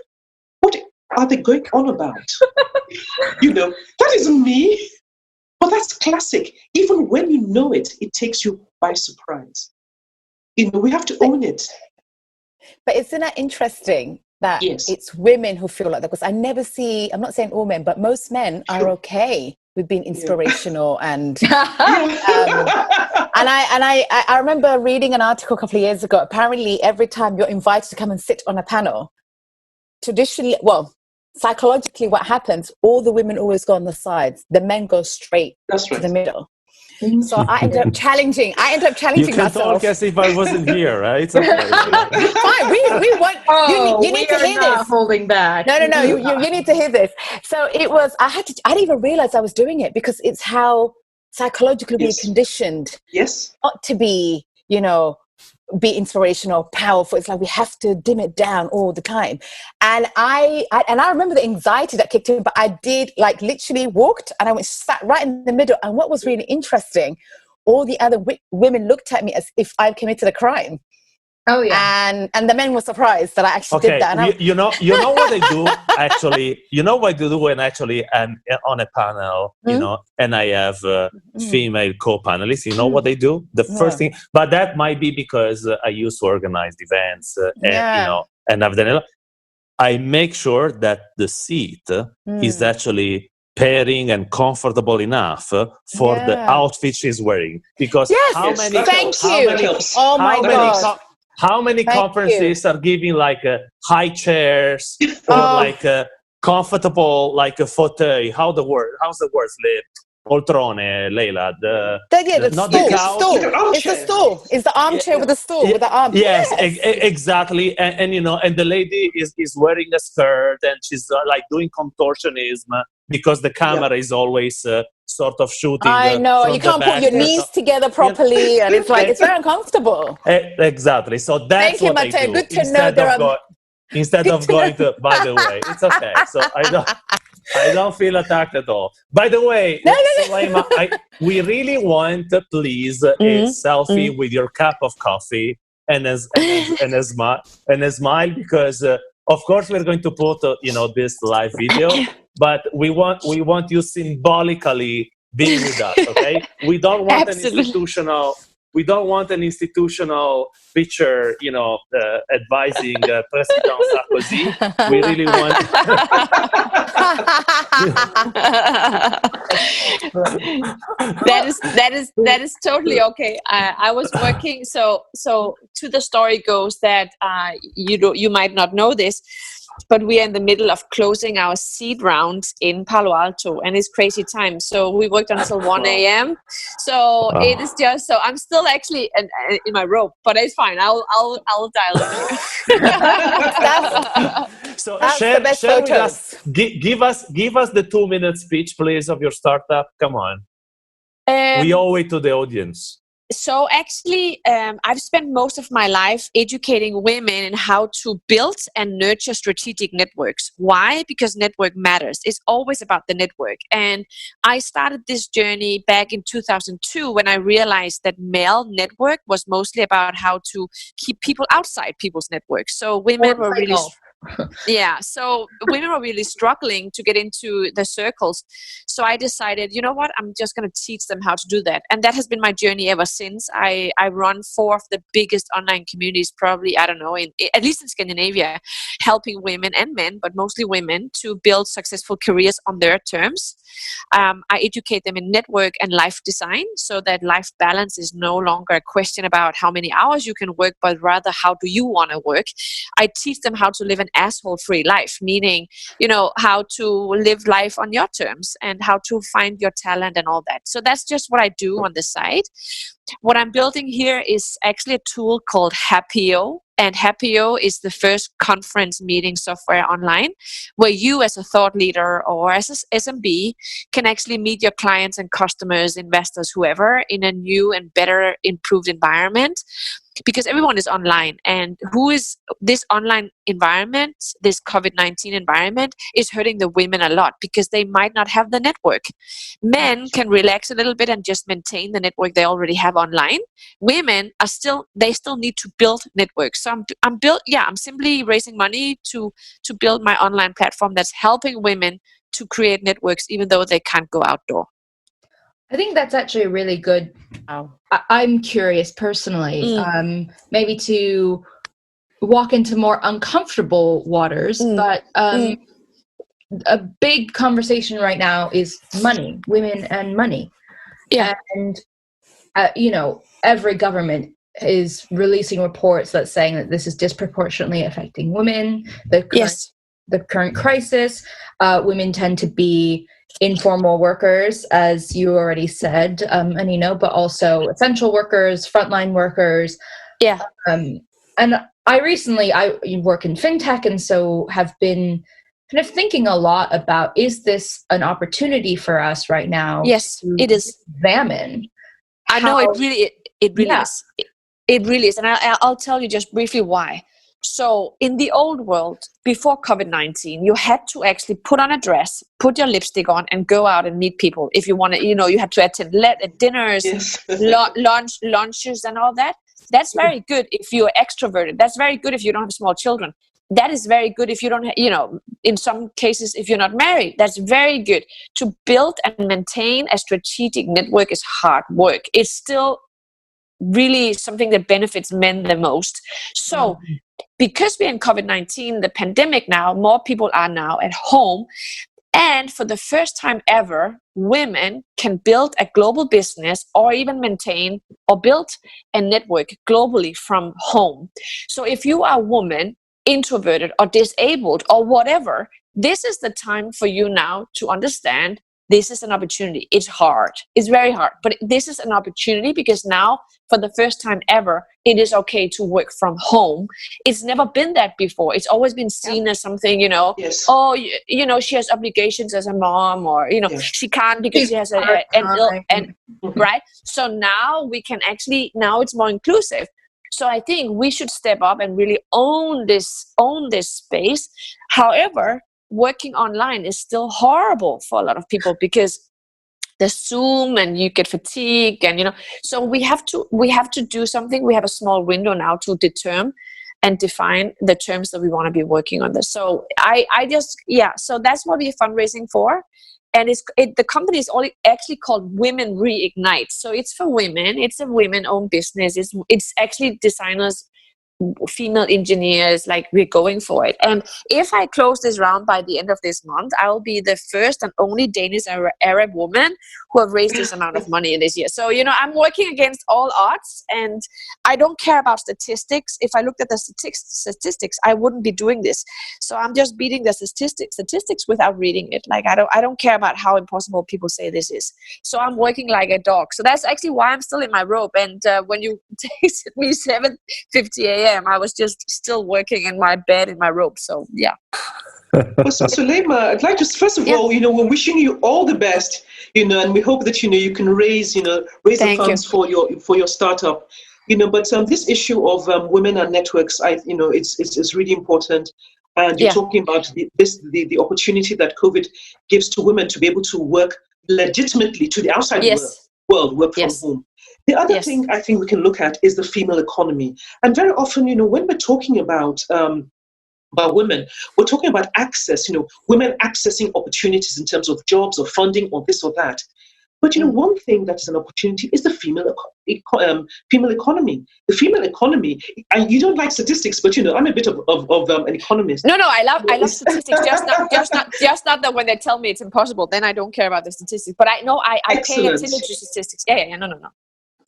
what are they going on about? That isn't me. But that's classic. Even when you know it, it takes you by surprise. We have to own it. But isn't that interesting that it's women who feel like that? Because I never see, I'm not saying all men, but most men are okay with being inspirational and I remember reading an article a couple of years ago. Apparently every time you're invited to come and sit on a panel, traditionally, psychologically what happens, all the women always go on the sides, the men go straight to the middle. So I ended up challenging you can myself. Talk as if I wasn't here, right? Fine, we want you need to hear this. Holding back. No, you need to hear this. So it was, I didn't even realize I was doing it, because it's how psychologically we're conditioned not to be, be inspirational, powerful. It's like we have to dim it down all the time. And I remember the anxiety that kicked in, but I did literally walked and I sat right in the middle. And what was really interesting, all the other women looked at me as if I've committed a crime. Oh yeah. And the men were surprised that I actually did that. And you know what I do actually. You know what I do when actually I'm on a panel, and I have female co-panelists. You know what they do? The first thing, but that might be because I used to organize events, and I've done it. I make sure that the seat is actually pairing and comfortable enough for the outfit she's wearing. Because how many conferences are giving like high chairs or like comfortable like a fauteuil? How's the word? Liv? Poltrone, Leyla. The stool. It's the stool. It's the armchair with the stool with the arm. Yes. Exactly. And you know, and the lady is wearing a skirt and she's like doing contortionism because the camera is always sort of shooting. I know you can't put your knees together properly, and it's like it's very uncomfortable. Exactly. So that's what I do. Good to know instead of going to. By the way, it's okay. So I don't feel attacked at all. By the way, Soulaima, we really want, please, a selfie with your cup of coffee and a smile, because of course we're going to put this live video, but we want you symbolically being with us. Okay, we don't want an institutional picture, advising President Sarkozy. We really want. That is totally okay. I was working. So to the story goes that you might not know this, but we are in the middle of closing our seed round in Palo Alto, and it's crazy time. So we worked until 1 a.m. So it is just so I'm still actually in my robe, but it's fine. I'll dial in. So share with us. Give us the 2-minute speech, please, of your startup. Come on. We owe it to the audience. So actually, I've spent most of my life educating women in how to build and nurture strategic networks. Why? Because network matters. It's always about the network. And I started this journey back in 2002 when I realized that male network was mostly about how to keep people outside people's networks. So women were really... so women were really struggling to get into the circles. So I decided, you know what, I'm just going to teach them how to do that. And that has been my journey ever since. I run 4 of the biggest online communities, probably, I don't know, at least in Scandinavia, helping women and men, but mostly women, to build successful careers on their terms. I educate them in network and life design so that life balance is no longer a question about how many hours you can work, but rather how do you want to work. I teach them how to live an asshole-free life, meaning, how to live life on your terms and how to find your talent and all that. So that's just what I do on the side. What I'm building here is actually a tool called Happio. And Happio is the first conference meeting software online where you as a thought leader or as an SMB can actually meet your clients and customers, investors, whoever, in a new and better improved environment. Because everyone is online, and who is this online environment, this COVID-19 environment, is hurting the women a lot because they might not have the network. Men can relax a little bit and just maintain the network they already have online. Women still need to build networks. So I'm simply raising money to build my online platform that's helping women to create networks even though they can't go outdoor. I think that's actually really good. I'm curious personally, maybe to walk into more uncomfortable waters, but a big conversation right now is money, women and money. Yeah. And, every government is releasing reports that's saying that this is disproportionately affecting women. The current crisis, women tend to be informal workers, as you already said, Anino, but also essential workers, frontline workers. Yeah. And I work in fintech, and so have been kind of thinking a lot about, is this an opportunity for us right now? Yes, it is. Examine. I know it really is. It really is. And I'll tell you just briefly why. So in the old world, before COVID-19, you had to actually put on a dress, put your lipstick on, and go out and meet people. If you want to, you had to attend dinners, lunches, and all that. That's very good if you're extroverted. That's very good if you don't have small children. That is very good if you don't, in some cases, if you're not married. That's very good. To build and maintain a strategic network is hard work. It's still really something that benefits men the most. So because we're in COVID-19, the pandemic now, more people are now at home. And for the first time ever, women can build a global business or even maintain or build a network globally from home. So if you are a woman, introverted or disabled or whatever, this is the time for you now to understand this is an opportunity. It's hard. It's very hard. But this is an opportunity because now, for the first time ever, it is okay to work from home. It's never been that before. It's always been seen as something, Yes. oh, she has obligations as a mom, or, she can't because she has an ill, right? So now we can actually, now it's more inclusive. So I think we should step up and really own this space. However, working online is still horrible for a lot of people because the Zoom and you get fatigued, and so we have to do something. We have a small window now to determine and define the terms that we want to be working on this. So so that's what we're fundraising for. And the company is actually called Women Reignite. So it's for women. It's a women-owned business. It's actually designers, female engineers, like we're going for it. And if I close this round by the end of this month, I will be the first and only Danish Arab woman who have raised this amount of money in this year. So, I'm working against all odds, and I don't care about statistics. If I looked at the statistics, I wouldn't be doing this. So I'm just beating the statistics without reading it. Like, I don't care about how impossible people say this is. So I'm working like a dog. So that's actually why I'm still in my robe. And when you texted me 7:50 a.m., I was just still working in my bed in my robe. So yeah. Well, so Soulaima, I'd like to first of all, we're wishing you all the best, and we hope that you can raise the funds for your startup, But this issue of women and networks, it's really important. And you're talking about the opportunity that COVID gives to women to be able to work legitimately to the outside world, work from home. The other thing I think we can look at is the female economy. And very often, when we're talking about women, we're talking about access, women accessing opportunities in terms of jobs or funding or this or that. But, one thing that is an opportunity is the female economy. The female economy, and you don't like statistics, but, I'm a bit of an economist. No, I love statistics. Just not that when they tell me it's impossible, then I don't care about the statistics. But I know I pay attention to statistics. No.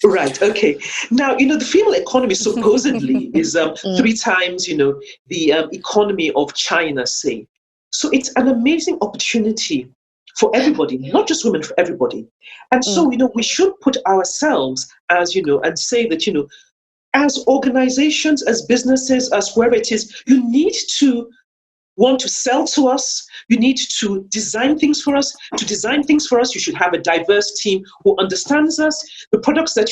Right. Okay. Now, the female economy supposedly is 3 times, the economy of China, say. So it's an amazing opportunity for everybody, not just women, for everybody. And so, we should put ourselves as, and say that, as organizations, as businesses, as whoever it is, you need to want to sell to us. You need to design things for us. To design things for us, you should have a diverse team who understands us. The products that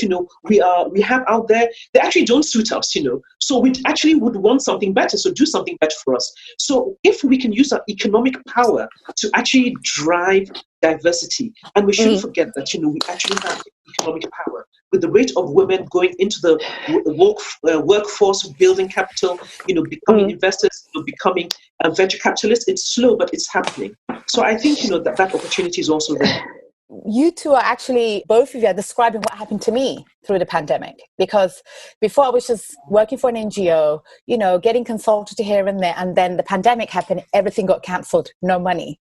we have out there, they actually don't suit us. So we actually would want something better. So do something better for us. So if we can use our economic power to actually drive diversity, and we shouldn't forget that we actually have economic power. With the rate of women going into the workforce, building capital, becoming investors, becoming venture capitalists, it's slow, but it's happening. So I think, that opportunity is also there. You two are actually, both of you are describing what happened to me through the pandemic. Because before I was just working for an NGO, getting consulted here and there. And then the pandemic happened, everything got cancelled, no money.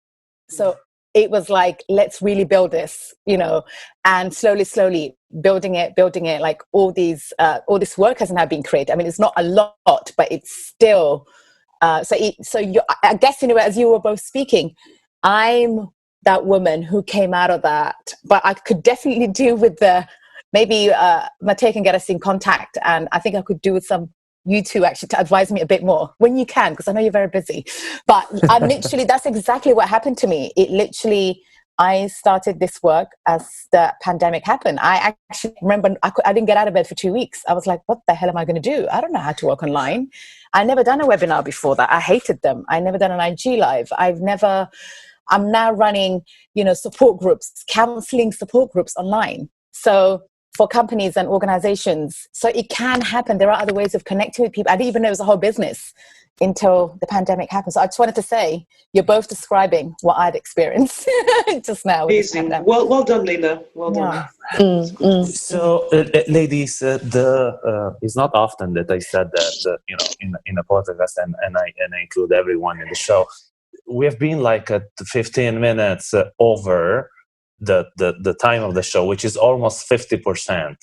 So it was like, let's really build this, and slowly building it, like all this work has now been created. I mean, it's not a lot, but it's still, I guess, as you were both speaking, I'm that woman who came out of that, but I could definitely do with maybe Matteo can get us in contact, and I think I could do with you two actually to advise me a bit more when you can, because I know you're very busy. But that's exactly what happened to me. I started this work as the pandemic happened. I actually remember I didn't get out of bed for 2 weeks. I was like, what the hell am I going to do? I don't know how to work online. I never done a webinar before that. I hated them. I never done an IG live. I'm now running, support groups, counseling support groups online. So for companies and organizations. So it can happen. There are other ways of connecting with people. I didn't even know it was a whole business until the pandemic happened. So I just wanted to say, you're both describing what I'd experienced just now. Amazing. Well done, Leyla. Well done. So, ladies, it's not often that I said that, in a podcast, and I include everyone in the show. we have been like at 15 minutes over the time of the show, which is almost 50%,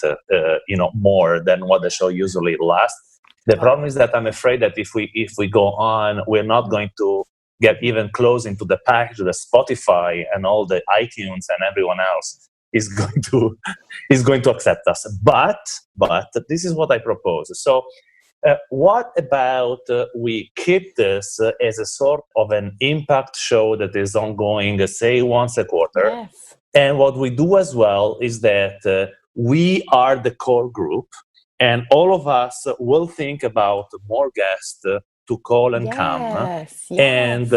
more than what the show usually lasts. The problem is that I'm afraid that if we go on, we're not going to get even close into the package that Spotify and all the iTunes and everyone else is going to accept us. But this is what I propose. So what about we keep this as a sort of an impact show that is ongoing, say once a quarter. Yes. And what we do as well is that we are the core group, and all of us will think about more guests to call and come. Yes. And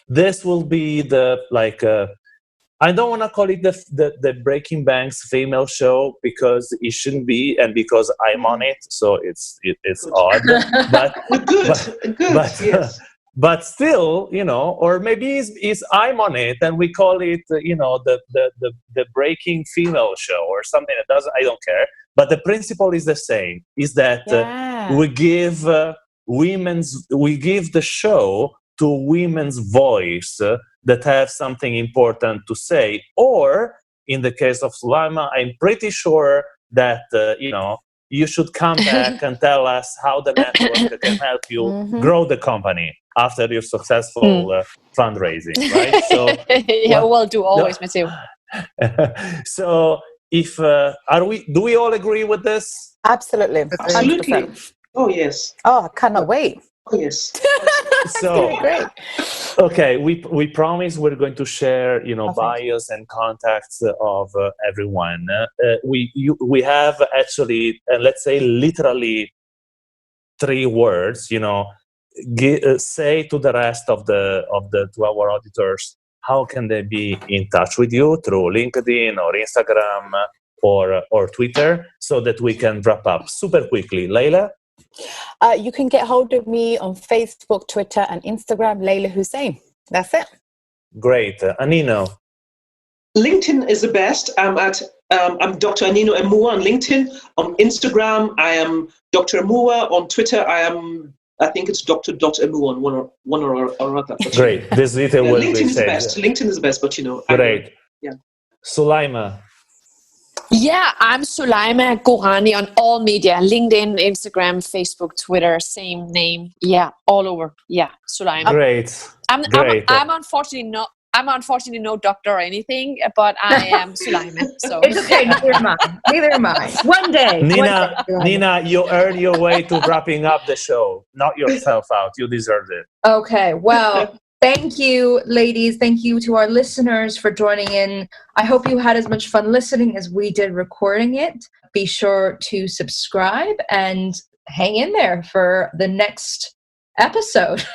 this will be I don't want to call it the Breaking Banks female show, because it shouldn't be, and because I'm on it, so it's odd. But Yes. But still, or maybe it's I'm on it, and we call it, the Breaking Female show or something. I don't care. But the principle is the same: is that we give the show to women's voice that have something important to say. Or in the case of Soulaima, I'm pretty sure that you should come back and tell us how the network can help you grow the company after your successful fundraising, right? So we'll do always, Matteo. So if do we all agree with this? Absolutely. Absolutely. 100%. Oh, yes. Oh, I cannot wait. Oh, yes. So Great. okay, we promise we're going to share, bios and contacts of everyone. We have actually, let's say, literally 3 words. Say to the rest of to our auditors, how can they be in touch with you through LinkedIn or Instagram or Twitter, so that we can wrap up super quickly. Leyla? You can get hold of me on Facebook, Twitter, and Instagram, Leyla Hussein. That's it. Great. Anino? LinkedIn is the best. I'm Dr. Anino Emuwa on LinkedIn. On Instagram, I am Dr. Emuwa. On Twitter, I think it's Dr. Emuwa on one or other. Great. This detail will LinkedIn be is the said. best. LinkedIn is the best, but Great. Yeah. Soulaima? Yeah, I'm Soulaima Gourani on all media: LinkedIn, Instagram, Facebook, Twitter, same name. Yeah, all over. Yeah, Soulaima. Great. I'm unfortunately no doctor or anything, but I am Soulaima. So It's okay. Neither am I. One day. Nina, you earned your way to wrapping up the show. Knock yourself out. You deserved it. Okay. Well, thank you, ladies. Thank you to our listeners for joining in. I hope you had as much fun listening as we did recording it. Be sure to subscribe and hang in there for the next episode.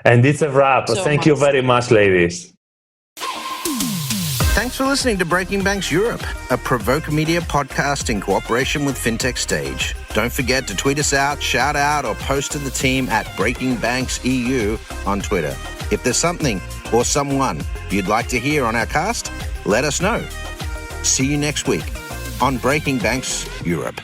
And it's a wrap. Thank you very much, ladies. Thanks for listening to Breaking Banks Europe, a Provoke Media podcast in cooperation with FinTech Stage. Don't forget to tweet us out, shout out, or post to the team at Breaking Banks EU on Twitter. If there's something or someone you'd like to hear on our cast, let us know. See you next week on Breaking Banks Europe.